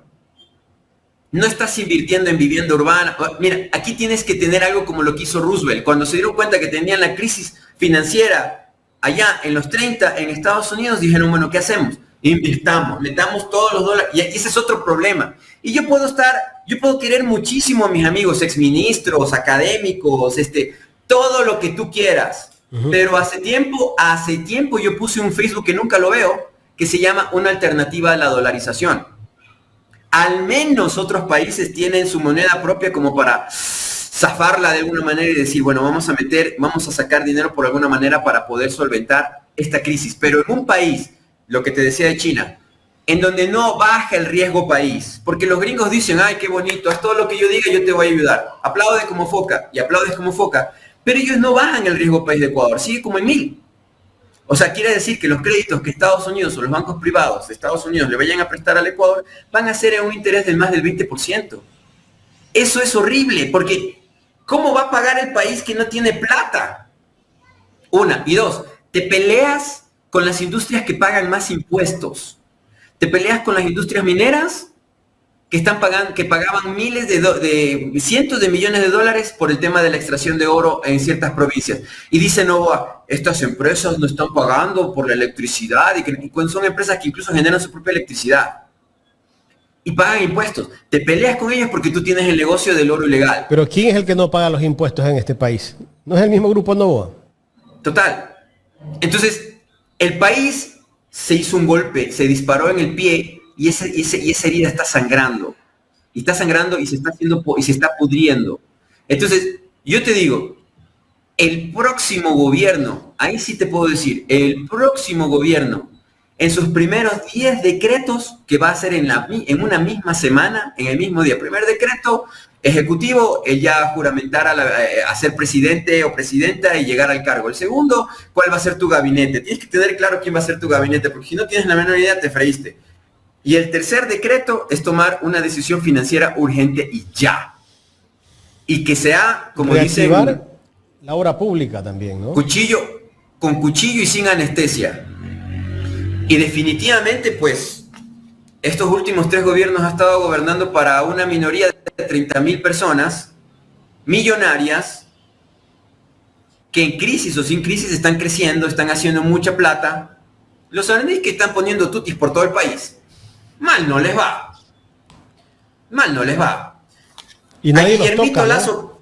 No estás invirtiendo en vivienda urbana. Mira, aquí tienes que tener algo como lo que hizo Roosevelt. Cuando se dieron cuenta que tenían la crisis financiera allá en los 30 en Estados Unidos, dijeron, bueno, ¿qué hacemos? Invirtamos, metamos todos los dólares. Y ese es otro problema. Y yo puedo querer muchísimo a mis amigos, exministros, académicos, todo lo que tú quieras. Uh-huh. Pero hace tiempo yo puse un Facebook que nunca lo veo, que se llama Una alternativa a la dolarización. Al menos otros países tienen su moneda propia como para zafarla de alguna manera y decir, bueno, vamos a sacar dinero por alguna manera para poder solventar esta crisis. Pero en un país, lo que te decía de China, en donde no baja el riesgo país, porque los gringos dicen, ay, qué bonito, haz todo lo que yo diga, yo te voy a ayudar. Aplaudes como foca y aplaudes como foca, pero ellos no bajan el riesgo país de Ecuador, sigue como en 1,000. O sea, quiere decir que los créditos que Estados Unidos o los bancos privados de Estados Unidos le vayan a prestar al Ecuador van a ser a un interés del más del 20%. Eso es horrible, porque ¿cómo va a pagar el país que no tiene plata? Una. Y dos, te peleas con las industrias que pagan más impuestos. Te peleas con las industrias mineras que pagaban cientos de millones de dólares por el tema de la extracción de oro en ciertas provincias. Y dice Novoa, estas empresas no están pagando por la electricidad, y son empresas que incluso generan su propia electricidad. Y pagan impuestos. Te peleas con ellas porque tú tienes el negocio del oro ilegal. Pero ¿quién es el que no paga los impuestos en este país? ¿No es el mismo grupo Novoa? Total. Entonces, el país se hizo un golpe, se disparó en el pie y esa herida está sangrando. Y está sangrando y se está haciendo y se está pudriendo. Entonces, yo te digo, el próximo gobierno, ahí sí te puedo decir, el próximo gobierno, en sus primeros 10 decretos que va a hacer en una misma semana, en el mismo día, primer decreto ejecutivo, él ya juramentar a ser presidente o presidenta y llegar al cargo. El segundo, ¿cuál va a ser tu gabinete? Tienes que tener claro quién va a ser tu gabinete, porque si no tienes la menor idea, te freíste. Y el tercer decreto es tomar una decisión financiera urgente y ya. Y que sea, como dicen, la obra pública también, ¿no? Con cuchillo y sin anestesia. Y definitivamente, pues, estos últimos 3 gobiernos han estado gobernando para una minoría de 30.000 personas, millonarias, que en crisis o sin crisis están creciendo, están haciendo mucha plata. Los árabes que están poniendo tutis por todo el país. Mal no les va. Mal no les va. Y nadie los toca, ¿no?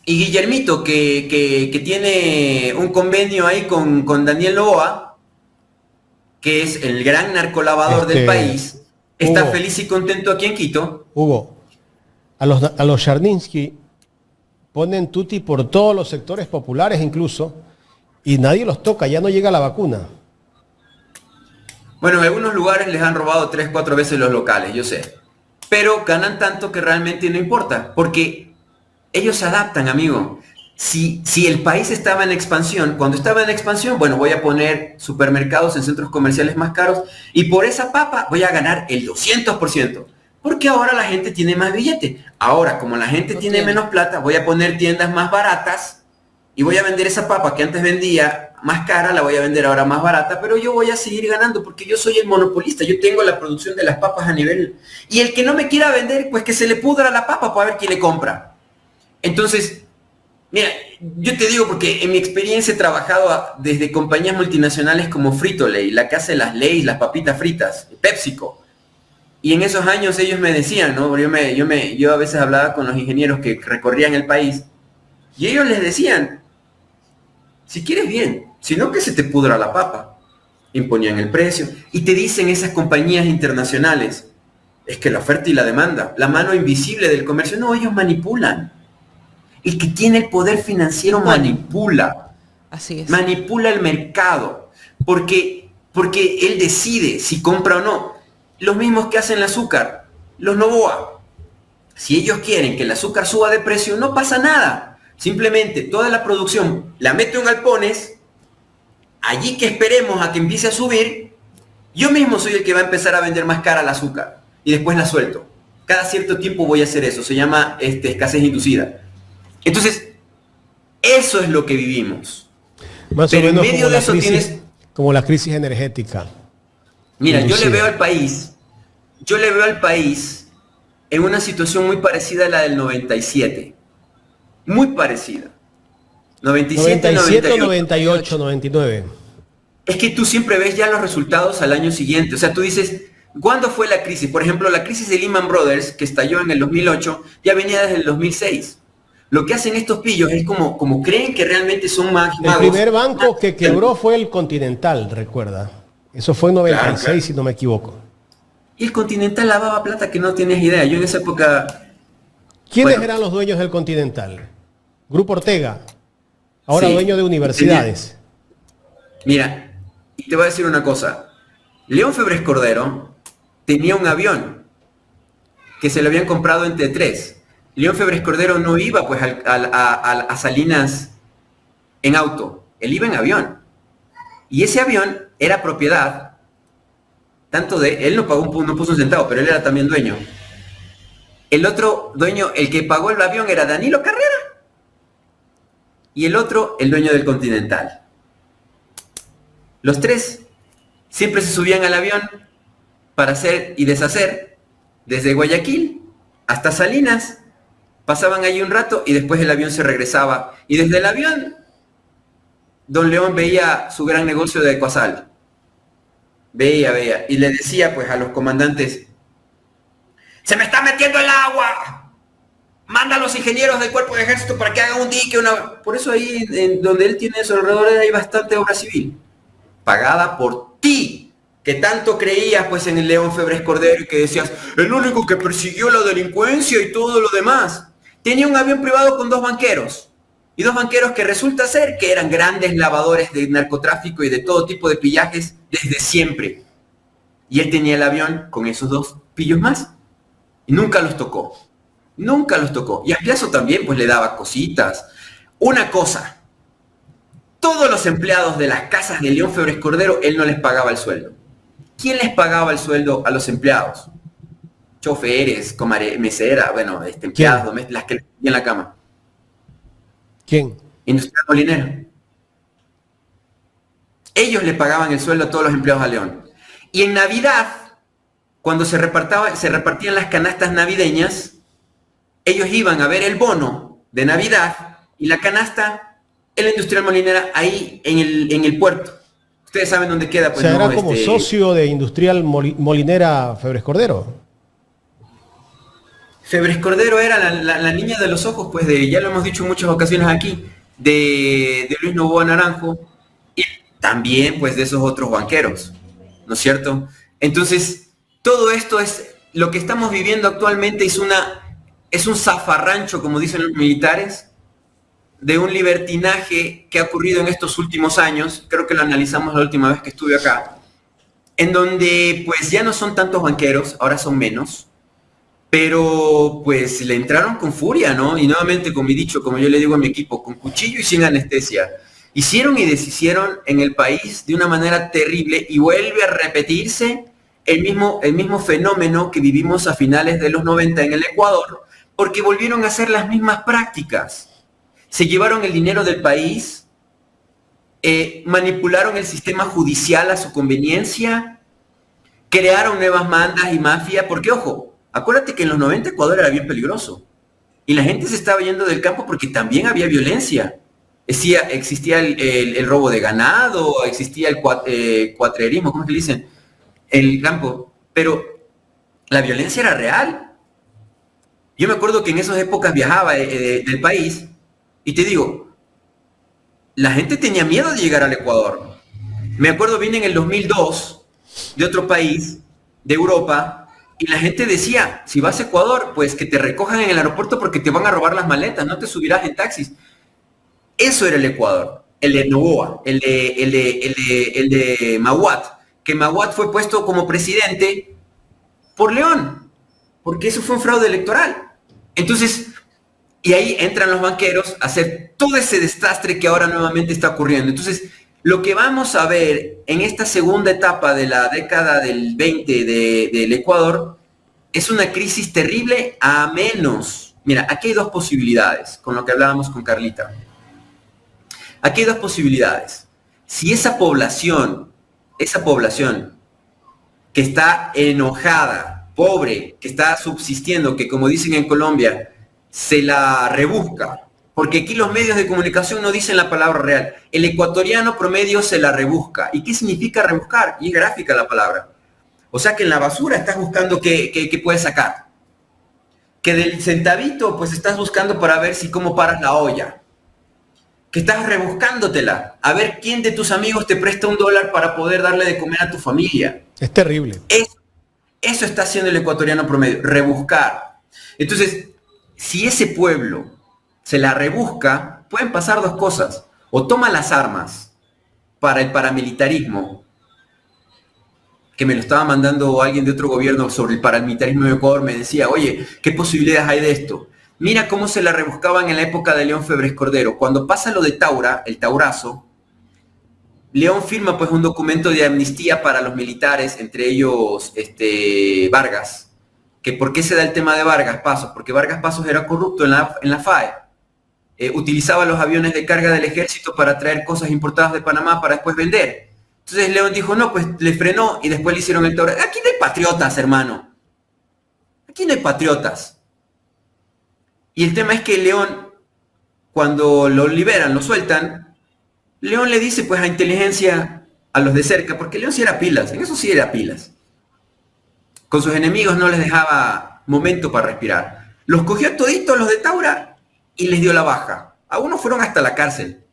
Y Guillermito, que tiene un convenio ahí con Daniel Noboa, que es el gran narcolavador del país, está feliz y contento aquí en Quito. Hugo, a los Charninsky ponen tuti por todos los sectores populares incluso, y nadie los toca, ya no llega la vacuna. Bueno, en algunos lugares les han robado 3, 4 veces los locales, yo sé. Pero ganan tanto que realmente no importa, porque ellos se adaptan, amigo. Si el país estaba en expansión, cuando estaba en expansión, bueno, voy a poner supermercados en centros comerciales más caros y por esa papa voy a ganar el 200%. Porque ahora la gente tiene más billete. Ahora, como la gente tiene menos plata, voy a poner tiendas más baratas y voy a vender esa papa que antes vendía más cara, la voy a vender ahora más barata, pero yo voy a seguir ganando porque yo soy el monopolista, yo tengo la producción de las papas a nivel... Y el que no me quiera vender, pues que se le pudra la papa para ver quién le compra. Entonces, mira, yo te digo porque en mi experiencia he trabajado desde compañías multinacionales como Frito-Lay, la que hace las Lay's, las papitas fritas, PepsiCo. Y en esos años ellos me decían, ¿no? Yo a veces hablaba con los ingenieros que recorrían el país y ellos les decían, si quieres bien, si no que se te pudra la papa. Imponían el precio. Y te dicen esas compañías internacionales, es que la oferta y la demanda, la mano invisible del comercio, no, ellos manipulan. El que tiene el poder financiero manipula. Así es. Manipula el mercado. Porque él decide si compra o no. Los mismos que hacen el azúcar, los Noboa. Si ellos quieren que el azúcar suba de precio, no pasa nada. Simplemente toda la producción la meto en galpones, allí que esperemos a que empiece a subir, yo mismo soy el que va a empezar a vender más cara el azúcar y después la suelto. Cada cierto tiempo voy a hacer eso, se llama escasez inducida. Entonces, eso es lo que vivimos. Más o menos en medio de eso tienes... Como la crisis energética. Mira, yo le veo al país en una situación muy parecida a la del 97. Muy parecida. 97, 98, 99. Es que tú siempre ves ya los resultados al año siguiente. O sea, tú dices, ¿cuándo fue la crisis? Por ejemplo, la crisis de Lehman Brothers, que estalló en el 2008, ya venía desde el 2006. Lo que hacen estos pillos es como creen que realmente son magos. El primer banco que quebró fue el Continental, recuerda. Eso fue en 96, claro. Si no me equivoco. Y el Continental lavaba plata que no tienes idea. Yo en esa época... ¿Quiénes eran los dueños del Continental? Grupo Ortega, ahora sí, dueño de universidades. Mira, y te voy a decir una cosa. León Febres Cordero tenía un avión que se lo habían comprado en T3. León Febres Cordero no iba pues a Salinas en auto, él iba en avión. Y ese avión era propiedad, tanto de, él no puso un centavo, pero él era también dueño. El otro dueño, el que pagó el avión era Danilo Carrera. Y el otro, el dueño del Continental. Los tres siempre se subían al avión para hacer y deshacer desde Guayaquil hasta Salinas. Pasaban allí un rato y después el avión se regresaba. Y desde el avión, don León veía su gran negocio de Ecuasal. Veía. Y le decía pues a los comandantes, ¡se me está metiendo el agua! Manda a los ingenieros del cuerpo de ejército para que hagan un dique, Por eso ahí, en donde él tiene a su alrededor, hay bastante obra civil. Pagada por ti. que tanto creías pues en el León Febres Cordero y que decías, el único que persiguió la delincuencia y todo lo demás, tenía un avión privado con 2 banqueros. Y 2 banqueros que resulta ser que eran grandes lavadores de narcotráfico y de todo tipo de pillajes desde siempre. Y él tenía el avión con esos 2 pillos más. Y nunca los tocó. Nunca los tocó. Y a Piazzo también pues le daba cositas. Una cosa, todos los empleados de las casas de León Febres Cordero, él no les pagaba el sueldo. ¿Quién les pagaba el sueldo a los empleados? Choferes, mesera, bueno, empleadas domésticas, las que le en la cama. ¿Quién? Industrial Molinero. Ellos le pagaban el sueldo a todos los empleados a León. Y en Navidad, cuando se repartían las canastas navideñas, ellos iban a ver el bono de Navidad y la canasta en la Industrial Molinera ahí en el puerto. Ustedes saben dónde queda. Pues, o sea, era como socio de Industrial Molinera Febres Cordero. Febres Cordero era la niña de los ojos, pues ya lo hemos dicho en muchas ocasiones aquí, de Luis Noboa Naranjo, y también pues de esos otros banqueros, ¿no es cierto? Entonces, todo esto es, lo que estamos viviendo actualmente es un zafarrancho, como dicen los militares, de un libertinaje que ha ocurrido en estos últimos años, creo que lo analizamos la última vez que estuve acá, en donde pues ya no son tantos banqueros, ahora son menos, pero pues le entraron con furia, ¿no? Y nuevamente con mi dicho, como yo le digo a mi equipo, con cuchillo y sin anestesia. Hicieron y deshicieron en el país de una manera terrible y vuelve a repetirse el mismo fenómeno que vivimos a finales de los 90 en el Ecuador, porque volvieron a hacer las mismas prácticas. Se llevaron el dinero del país, manipularon el sistema judicial a su conveniencia, crearon nuevas mandas y mafia, porque ojo, acuérdate que en los 90 Ecuador era bien peligroso y la gente se estaba yendo del campo porque también había violencia. Existía el robo de ganado, existía el cuatrerismo, ¿cómo es que le dicen? El campo, pero la violencia era real. Yo me acuerdo que en esas épocas viajaba del país y te digo, la gente tenía miedo de llegar al Ecuador. Me acuerdo, vine en el 2002 de otro país, de Europa, y la gente decía, si vas a Ecuador, pues que te recojan en el aeropuerto porque te van a robar las maletas, no te subirás en taxis. Eso era el Ecuador, el de Noboa, el de Mahuat, que Mahuat fue puesto como presidente por León, porque eso fue un fraude electoral. Entonces, y ahí entran los banqueros a hacer todo ese desastre que ahora nuevamente está ocurriendo. Entonces, lo que vamos a ver en esta segunda etapa de la década del 20 del Ecuador es una crisis terrible a menos. Mira, aquí hay 2 posibilidades, con lo que hablábamos con Carlita. Aquí hay 2 posibilidades. Si esa población que está enojada, pobre, que está subsistiendo, que como dicen en Colombia, se la rebusca, porque aquí los medios de comunicación no dicen la palabra real. El ecuatoriano promedio se la rebusca. ¿Y qué significa rebuscar? Y es gráfica la palabra. O sea que en la basura estás buscando qué puedes sacar. Que del centavito pues estás buscando para ver si cómo paras la olla. Que estás rebuscándotela. A ver quién de tus amigos te presta $1 para poder darle de comer a tu familia. Es terrible. Eso está haciendo el ecuatoriano promedio, rebuscar. Entonces, si ese pueblo se la rebusca, pueden pasar 2 cosas. O toma las armas para el paramilitarismo, que me lo estaba mandando alguien de otro gobierno sobre el paramilitarismo de Ecuador, me decía, oye, ¿qué posibilidades hay de esto? Mira cómo se la rebuscaban en la época de León Febres Cordero. Cuando pasa lo de Taura, el Taurazo, León firma pues un documento de amnistía para los militares, entre ellos Vargas. ¿Que ¿Por qué se da el tema de Vargas Pasos? Porque Vargas Pasos era corrupto en la FAE. Utilizaba los aviones de carga del ejército para traer cosas importadas de Panamá para después vender. Entonces León dijo, no, pues le frenó y después le hicieron el Taura. Aquí no hay patriotas, hermano. Aquí no hay patriotas. Y el tema es que León, cuando lo liberan, lo sueltan, León le dice pues a inteligencia, a los de cerca, porque León sí era pilas, en eso sí era pilas. Con sus enemigos no les dejaba momento para respirar. Los cogió toditos los de Taura y les dio la baja. Algunos fueron hasta la cárcel.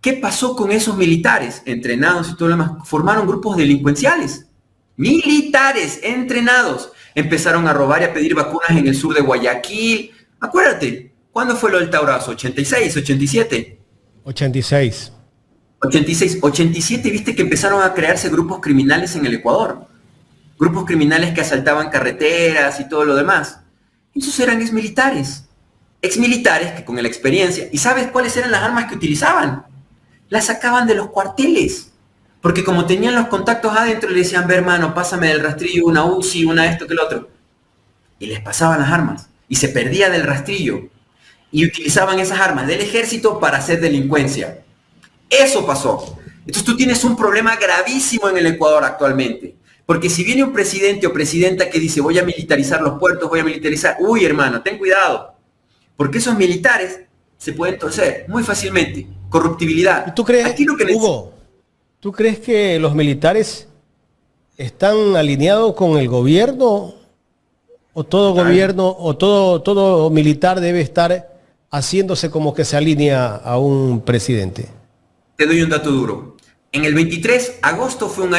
¿Qué pasó con esos militares entrenados y todo lo demás? Formaron grupos delincuenciales. militares entrenados, empezaron a robar y a pedir vacunas en el sur de Guayaquil. Acuérdate, ¿cuándo fue lo del Taurazo? ¿86, 87? 86. 86, 87, viste que empezaron a crearse grupos criminales en el Ecuador. Grupos criminales que asaltaban carreteras y todo lo demás. Esos eran exmilitares que con la experiencia, ¿y sabes cuáles eran las armas que utilizaban? Las sacaban de los cuarteles, porque como tenían los contactos adentro, le decían, ve hermano, pásame del rastrillo una UCI, una esto que el otro, y les pasaban las armas, y se perdía del rastrillo, y utilizaban esas armas del ejército para hacer delincuencia. Eso pasó. Entonces tú tienes un problema gravísimo en el Ecuador actualmente. Porque si viene un presidente o presidenta que dice voy a militarizar los puertos, voy a militarizar, uy hermano, ten cuidado. Porque esos militares se pueden torcer muy fácilmente. Corruptibilidad. ¿Y tú crees, aquí lo que Hugo, tú crees que los militares están alineados con el gobierno? ¿O todo gobierno o todo militar debe estar haciéndose como que se alinea a un presidente? Te doy un dato duro. En el 23, agosto fue el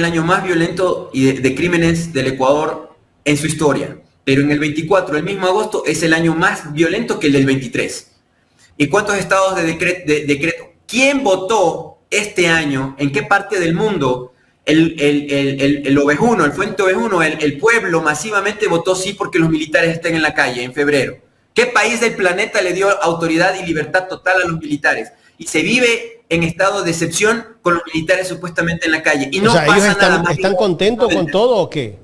año más violento de crímenes del Ecuador en su historia. Pero en el 24, el mismo agosto, es el año más violento que el del 23. ¿Y cuántos estados de decreto? ¿Quién votó este año? ¿En qué parte del mundo? El ovejuno, el Fuente Ovejuno, el pueblo masivamente votó sí porque los militares estén en la calle en febrero. ¿Qué país del planeta le dio autoridad y libertad total a los militares? Y se vive en estado de excepción con los militares supuestamente en la calle. Y no pasa ellos nada más. ¿están contentos con todo o qué?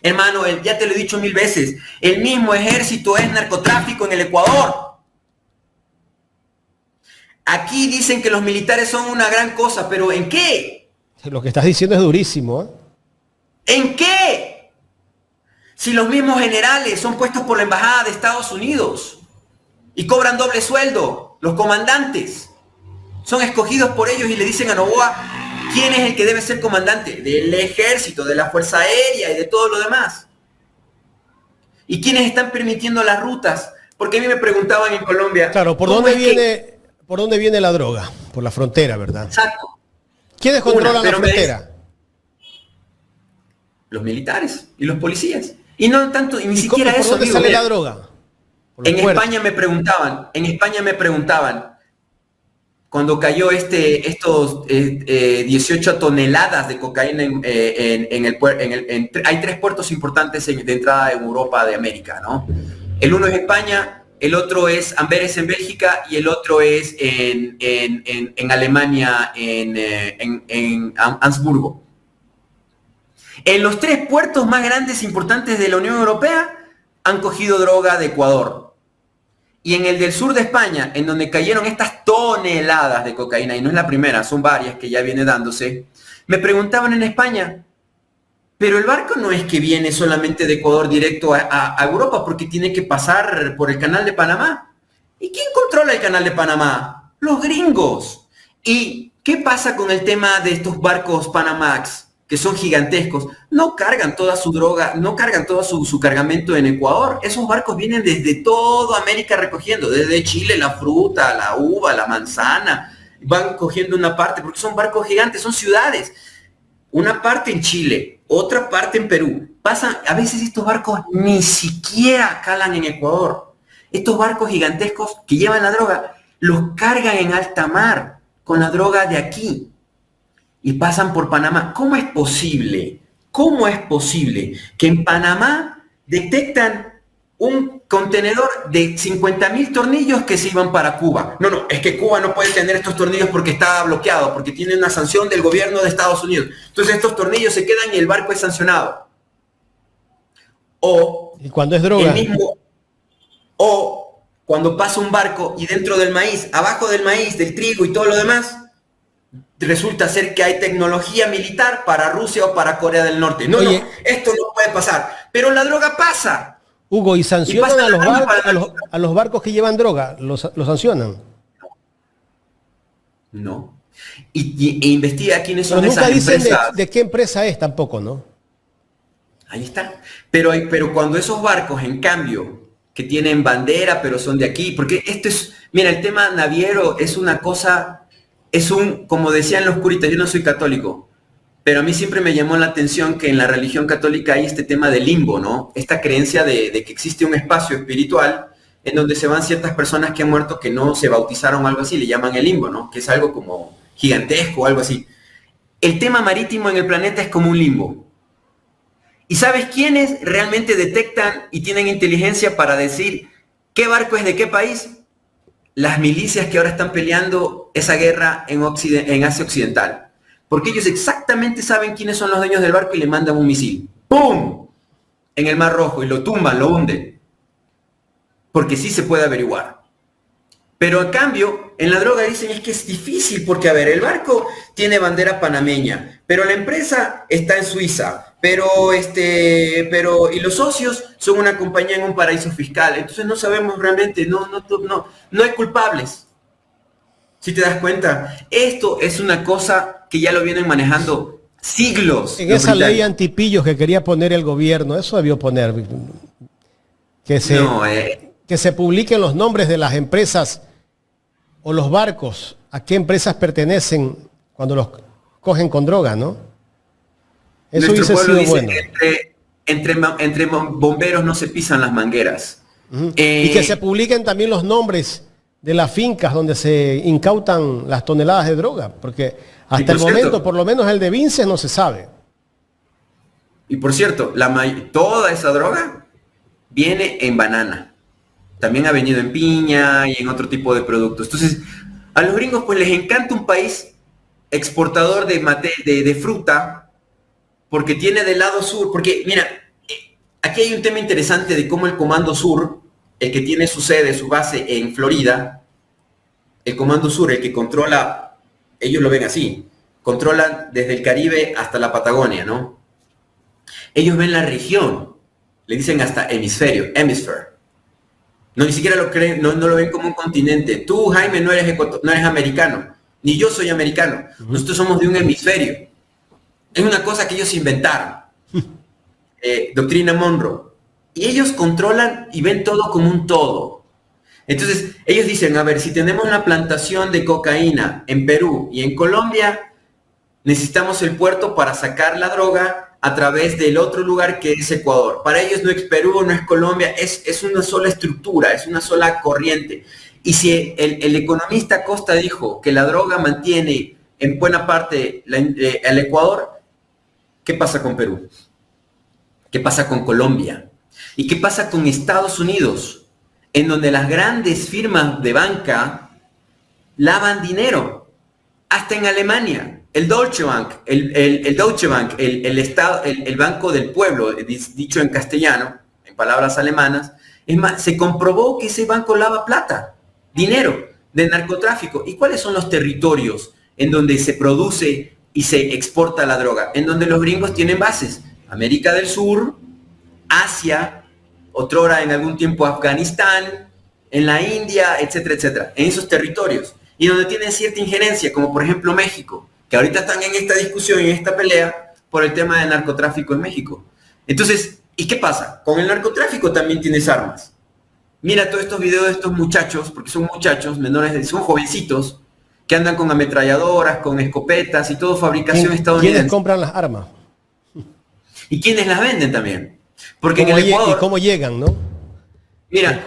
Hermano, ya te lo he dicho 1000 veces, el mismo ejército es narcotráfico en el Ecuador. Aquí dicen que los militares son una gran cosa, pero ¿en qué? Lo que estás diciendo es durísimo, ¿eh? ¿En qué? Si los mismos generales son puestos por la Embajada de Estados Unidos y cobran doble sueldo, los comandantes son escogidos por ellos y le dicen a Noboa quién es el que debe ser comandante del ejército, de la Fuerza Aérea y de todo lo demás. ¿Y quiénes están permitiendo las rutas? Porque a mí me preguntaban en Colombia. Claro, ¿por dónde viene la droga? Por la frontera, ¿verdad? Exacto. ¿Quiénes controlan la frontera? Los militares y los policías. Y no tanto, y ni siquiera eso. ¿Por dónde sale la droga? En España me preguntaban, cuando cayó estos 18 toneladas de cocaína hay 3 puertos importantes de entrada en Europa de América, ¿no? El uno es España, el otro es Amberes en Bélgica y el otro es en Alemania, en Ansburgo. En los 3 puertos más grandes e importantes de la Unión Europea han cogido droga de Ecuador. Y en el del sur de España, en donde cayeron estas toneladas de cocaína, y no es la primera, son varias que ya viene dándose, me preguntaban en España, pero el barco no es que viene solamente de Ecuador directo a Europa, porque tiene que pasar por el canal de Panamá. ¿Y quién controla el canal de Panamá? Los gringos. ¿Y qué pasa con el tema de estos barcos Panamax, que son gigantescos? No cargan toda su droga, no cargan todo su cargamento en Ecuador. Esos barcos vienen desde toda América recogiendo, desde Chile la fruta, la uva, la manzana, van cogiendo una parte, porque son barcos gigantes, son ciudades. Una parte en Chile, otra parte en Perú. Pasan, a veces estos barcos ni siquiera calan en Ecuador. Estos barcos gigantescos que llevan la droga, los cargan en alta mar, con la droga de aquí. Y pasan por Panamá. ¿Cómo es posible? ¿Cómo es posible que en Panamá detectan un contenedor de 50.000 tornillos que se iban para Cuba? No, es que Cuba no puede tener estos tornillos porque está bloqueado, porque tiene una sanción del gobierno de Estados Unidos. Entonces estos tornillos se quedan y el barco es sancionado. ¿Y cuando es droga? O cuando pasa un barco y dentro del maíz, abajo del maíz, del trigo y todo lo demás, resulta ser que hay tecnología militar para Rusia o para Corea del Norte. No, esto no puede pasar. Pero la droga pasa. Hugo, ¿y sancionan a los barcos que llevan droga? ¿Los sancionan? No. E investiga quiénes son esas empresas. Nunca dicen de qué empresa es tampoco, ¿no? Ahí está. Pero cuando esos barcos, en cambio, que tienen bandera, pero son de aquí, porque esto es, mira, el tema naviero es una cosa... como decían los curitas, yo no soy católico, pero a mí siempre me llamó la atención que en la religión católica hay este tema del limbo, ¿no? Esta creencia de que existe un espacio espiritual en donde se van ciertas personas que han muerto que no se bautizaron o algo así, le llaman el limbo, ¿no? Que es algo como gigantesco o algo así. El tema marítimo en el planeta es como un limbo. ¿Y sabes quiénes realmente detectan y tienen inteligencia para decir qué barco es de qué país? Las milicias que ahora están peleando esa guerra en Asia Occidental. Porque ellos exactamente saben quiénes son los dueños del barco y le mandan un misil. ¡Pum! En el Mar Rojo y lo tumban, lo hunden. Porque sí se puede averiguar. Pero a cambio, en la droga dicen es que es difícil porque, a ver, el barco tiene bandera panameña, pero la empresa está en Suiza, y los socios son una compañía en un paraíso fiscal. Entonces no sabemos realmente, no hay culpables. Si te das cuenta, esto es una cosa que ya lo vienen manejando siglos. En esa ley antipillos que quería poner el gobierno, eso debió poner que se publiquen los nombres de las empresas o los barcos, a qué empresas pertenecen cuando los cogen con droga, ¿no? Eso hubiese sido bueno. Entre bomberos no se pisan las mangueras. Y que se publiquen también los nombres de las fincas donde se incautan las toneladas de droga, porque hasta el momento, por lo menos el de Vinces, no se sabe. Y por cierto, toda esa droga viene en banana. También ha venido en piña y en otro tipo de productos. Entonces, a los gringos pues les encanta un país exportador de fruta, porque tiene del lado sur, porque mira, aquí hay un tema interesante de cómo el Comando Sur, el que tiene su sede, su base en Florida, el Comando Sur, el que controla, ellos lo ven así, controlan desde el Caribe hasta la Patagonia, ¿no? Ellos ven la región, le dicen hasta hemisphere. No, ni siquiera lo creen, no lo ven como un continente. Tú, Jaime, no eres americano, ni yo soy americano. Nosotros somos de un hemisferio. Es una cosa que ellos inventaron. Doctrina Monroe. Y ellos controlan y ven todo como un todo. Entonces, ellos dicen, a ver, si tenemos una plantación de cocaína en Perú y en Colombia, necesitamos el puerto para sacar la droga a través del otro lugar que es Ecuador. Para ellos no es Perú, no es Colombia, es una sola estructura, es una sola corriente. Y si el economista Costa dijo que la droga mantiene en buena parte el Ecuador, ¿qué pasa con Perú? ¿Qué pasa con Colombia? ¿Y qué pasa con Estados Unidos? En donde las grandes firmas de banca lavan dinero. Hasta en Alemania. El Deutsche Bank, el Banco del Pueblo, dicho en castellano, en palabras alemanas, es más, se comprobó que ese banco lava plata, dinero, de narcotráfico. ¿Y cuáles son los territorios en donde se produce y se exporta la droga? En donde los gringos tienen bases. América del Sur, Asia, otrora en algún tiempo Afganistán, en la India, etcétera, etcétera. En esos territorios. Y donde tienen cierta injerencia, como por ejemplo México, que ahorita están en esta discusión y en esta pelea por el tema del narcotráfico en México. Entonces, ¿y qué pasa? Con el narcotráfico también tienes armas. Mira todos estos videos de estos muchachos, porque son muchachos menores, son jovencitos, que andan con ametralladoras, con escopetas y todo fabricación estadounidense. ¿Quiénes compran las armas? ¿Y quiénes las venden también? Porque en el Ecuador... ¿Y cómo llegan, no? Mira,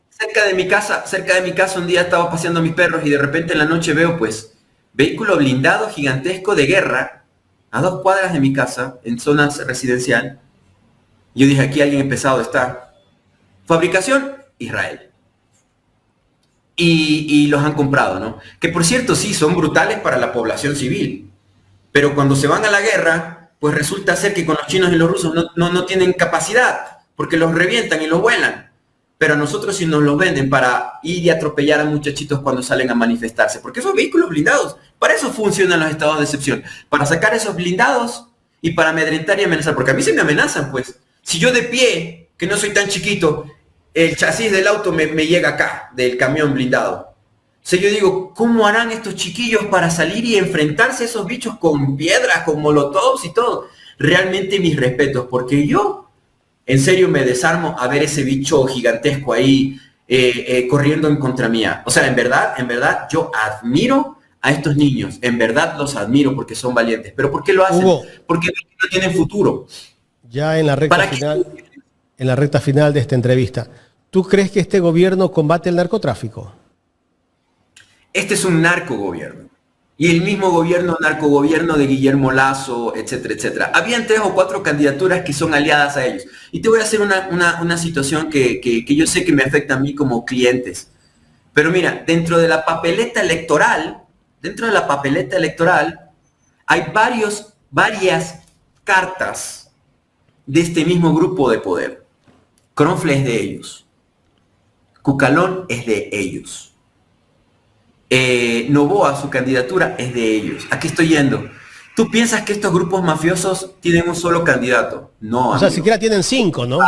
cerca de mi casa un día estaba paseando a mis perros y de repente en la noche veo pues vehículo blindado gigantesco de guerra a 2 cuadras de mi casa, en zonas residencial. Yo dije, aquí alguien empezado está. Fabricación, Israel. Y los han comprado, ¿no? Que por cierto, sí, son brutales para la población civil. Pero cuando se van a la guerra, pues resulta ser que con los chinos y los rusos no tienen capacidad, porque los revientan y los vuelan. Pero a nosotros sí nos los venden para ir y atropellar a muchachitos cuando salen a manifestarse. Porque esos vehículos blindados, para eso funcionan los estados de excepción. Para sacar esos blindados y para amedrentar y amenazar. Porque a mí se me amenazan, pues. Si yo de pie, que no soy tan chiquito, el chasis del auto me llega acá, del camión blindado. O sea, yo digo, ¿cómo harán estos chiquillos para salir y enfrentarse a esos bichos con piedras, con molotovs y todo? Realmente mis respetos, porque yo... En serio me desarmo a ver ese bicho gigantesco ahí corriendo en contra mía. O sea, en verdad, yo admiro a estos niños. En verdad los admiro porque son valientes. ¿Pero por qué lo hacen? Hugo, Porque no tienen futuro. ya en la recta ¿Para qué? final, en la recta final de esta entrevista, ¿tú crees que este gobierno combate el narcotráfico? Este es un narcogobierno. Y el mismo gobierno, narcogobierno de Guillermo Lasso, etcétera, etcétera. Habían 3 o 4 candidaturas que son aliadas a ellos. Y te voy a hacer una situación que yo sé que me afecta a mí como clientes. Pero mira, dentro de la papeleta electoral, hay varias cartas de este mismo grupo de poder. Cronfle es de ellos. Cucalón es de ellos. Noboa, su candidatura es de ellos. Aquí estoy yendo. ¿Tú piensas que estos grupos mafiosos tienen un solo candidato? No, O sea, amigo. siquiera tienen 5, ¿no?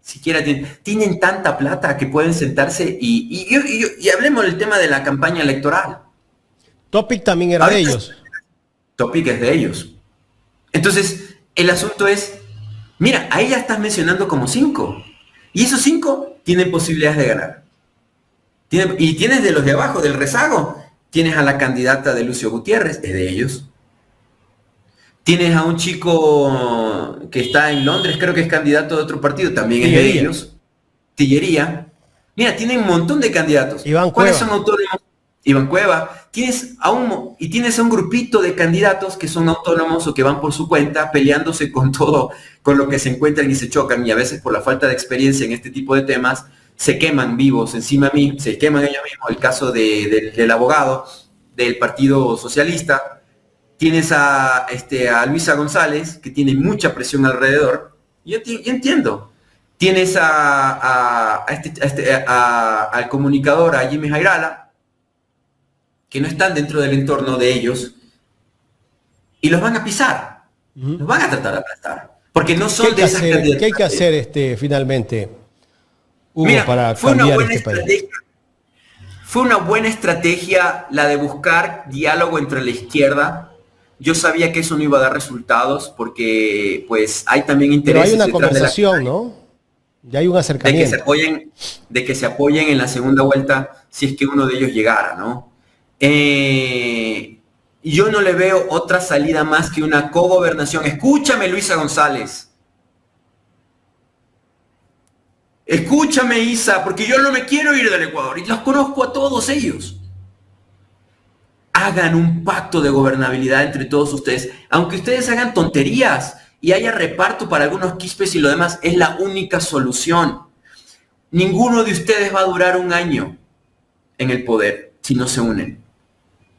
Siquiera tienen tanta plata que pueden sentarse y hablemos del tema de la campaña electoral. Topic también era de Ahorita ellos. Topic es de ellos. Entonces, el asunto es, mira, ahí ya estás mencionando como 5. Y esos 5 tienen posibilidades de ganar. Y tienes de los de abajo, del rezago, tienes a la candidata de Lucio Gutiérrez, es de ellos. Tienes a un chico que está en Londres, creo que es candidato de otro partido, también es de Tillería. ellos. Tillería. Mira, tienen un montón de candidatos. Iván ¿Cuáles Cueva. son autónomos? Iván Cueva. Tienes a un grupito de candidatos que son autónomos o que van por su cuenta peleándose con todo, con lo que se encuentran y se chocan, y a veces por la falta de experiencia en este tipo de temas se queman vivos encima mismo, se queman ellos mismos. El caso del abogado del Partido Socialista. Tienes a Luisa González, que tiene mucha presión alrededor. Yo entiendo. Tienes al comunicador, a Jimmy Jairala, que no están dentro del entorno de ellos, y los van a pisar. Los van a tratar de aplastar. Porque no son de esas candidaturas. ¿Qué hay que hacer finalmente, Hugo, Mira, para fue una cambiar buena este país? estrategia. Fue una buena estrategia la de buscar diálogo entre la izquierda. Yo sabía que eso no iba a dar resultados porque pues hay también Pero hay intereses una detrás de conversación, ¿no? Ya hay un acercamiento. de que se apoyen en la segunda vuelta si es que uno de ellos llegara, ¿no? Yo no le veo otra salida más que una cogobernación. Escúchame, Luisa González. Escúchame, Isa, porque yo no me quiero ir del Ecuador y los conozco a todos ellos. Hagan un pacto de gobernabilidad entre todos ustedes. Aunque ustedes hagan tonterías y haya reparto para algunos quispes y lo demás, es la única solución. Ninguno de ustedes va a durar un año en el poder si no se unen.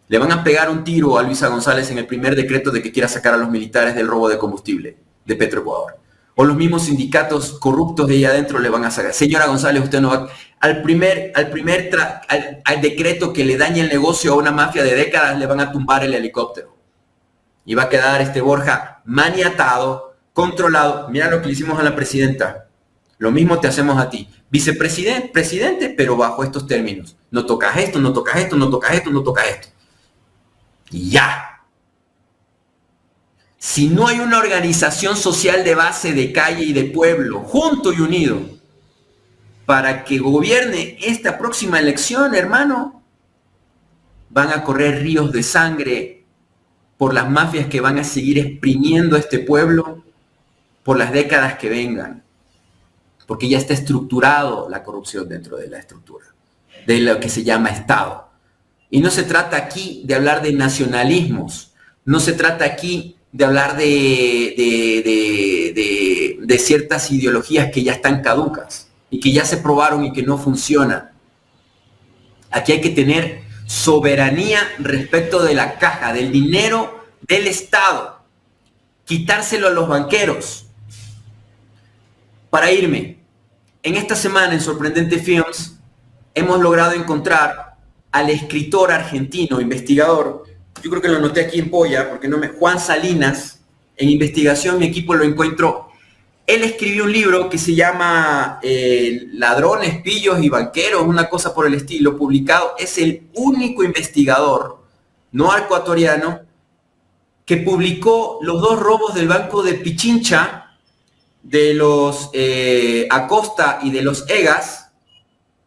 Le van a pegar un tiro a Luisa González en el primer decreto de que quiera sacar a los militares del robo de combustible de Petroecuador. O los mismos sindicatos corruptos de allá adentro le van a sacar. Señora González, usted no va... Al decreto que le dañe el negocio a una mafia de décadas le van a tumbar el helicóptero. Y va a quedar Borja maniatado, controlado. Mira lo que le hicimos a la presidenta. Lo mismo te hacemos a ti. Presidente, pero bajo estos términos. No tocas esto, no tocas esto, no tocas esto, no tocas esto. Y ya. Si no hay una organización social de base, de calle y de pueblo, junto y unido, para que gobierne esta próxima elección, hermano, van a correr ríos de sangre por las mafias que van a seguir exprimiendo a este pueblo por las décadas que vengan. Porque ya está estructurado la corrupción dentro de la estructura, de lo que se llama Estado. Y no se trata aquí de hablar de nacionalismos, no se trata aquí de hablar de ciertas ideologías que ya están caducas y que ya se probaron y que no funcionan. Aquí hay que tener soberanía respecto de la caja, del dinero del Estado, quitárselo a los banqueros. Para irme, en esta semana en Sorprendente Films hemos logrado encontrar al escritor argentino, investigador, yo creo que lo anoté aquí en polla, porque Juan Salinas, en investigación mi equipo lo encuentró. Él escribió un libro que se llama Ladrones, Pillos y Banqueros, una cosa por el estilo, publicado. Es el único investigador, no ecuatoriano, que publicó los 2 robos del Banco de Pichincha, de los Acosta y de los Egas,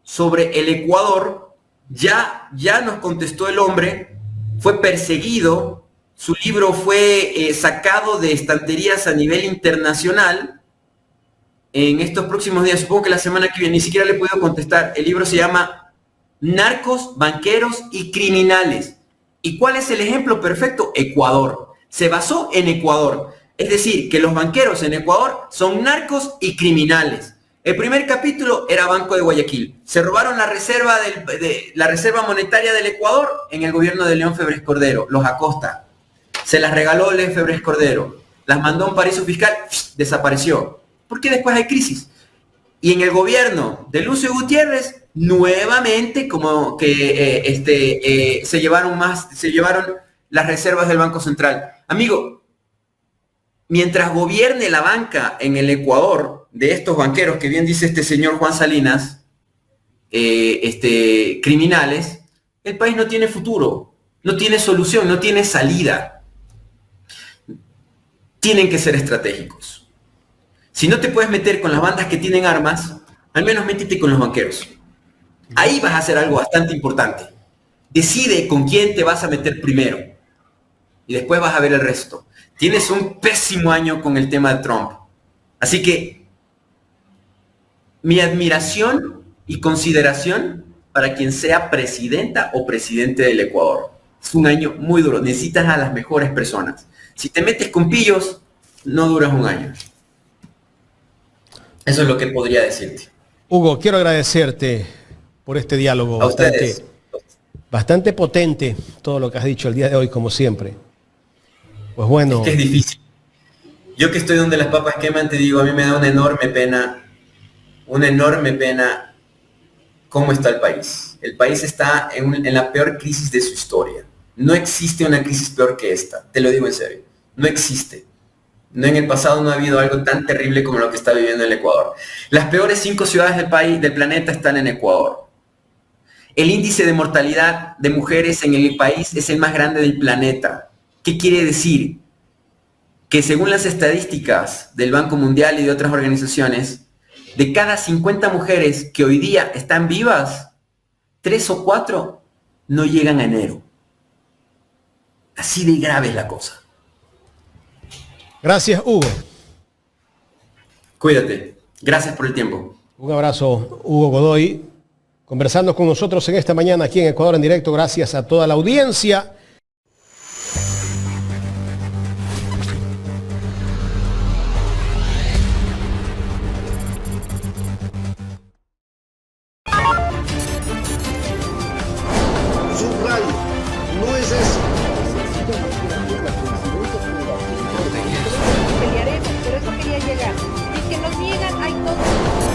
sobre el Ecuador. Ya nos contestó el hombre fue perseguido, su libro fue sacado de estanterías a nivel internacional. En estos próximos días, supongo que la semana que viene, ni siquiera le he podido contestar. El libro se llama Narcos, Banqueros y Criminales. ¿Y cuál es el ejemplo perfecto? Ecuador. Se basó en Ecuador. Es decir, que los banqueros en Ecuador son narcos y criminales. El primer capítulo era Banco de Guayaquil. Se robaron la reserva, la reserva monetaria del Ecuador en el gobierno de León Febres Cordero, los Acosta. Se las regaló León Febres Cordero. Las mandó a un paraíso fiscal, desapareció. Porque después hay crisis. Y en el gobierno de Lucio Gutiérrez, nuevamente como que se llevaron las reservas del Banco Central. Amigo, mientras gobierne la banca en el Ecuador de estos banqueros, que bien dice este señor Juan Salinas, criminales, el país no tiene futuro, no tiene solución, no tiene salida. Tienen que ser estratégicos. Si no te puedes meter con las bandas que tienen armas, al menos métete con los banqueros. Ahí vas a hacer algo bastante importante. Decide con quién te vas a meter primero. Y después vas a ver el resto. Tienes un pésimo año con el tema de Trump. Así que mi admiración y consideración para quien sea presidenta o presidente del Ecuador. Es un año muy duro. Necesitas a las mejores personas. Si te metes con pillos, no duras un año. Eso es lo que podría decirte. Hugo, quiero agradecerte por este diálogo bastante potente, todo lo que has dicho el día de hoy, como siempre. Pues bueno. Es que es difícil. Yo que estoy donde las papas queman, te digo, a mí me da una enorme pena cómo está el país. El país está en la peor crisis de su historia. No existe una crisis peor que esta, te lo digo en serio. No existe. No, en el pasado no ha habido algo tan terrible como lo que está viviendo el Ecuador. Las peores 5 ciudades del planeta están en Ecuador. El índice de mortalidad de mujeres en el país es el más grande del planeta. ¿Qué quiere decir? Que según las estadísticas del Banco Mundial y de otras organizaciones, de cada 50 mujeres que hoy día están vivas, 3 o 4 no llegan a enero. Así de grave es la cosa. Gracias, Hugo. Cuídate. Gracias por el tiempo. Un abrazo, Hugo Godoy, conversando con nosotros en esta mañana aquí en Ecuador en directo. Gracias a toda la audiencia. No es eso. Pelearemos, pero eso quería llegar. Y que nos niegan, hay todo.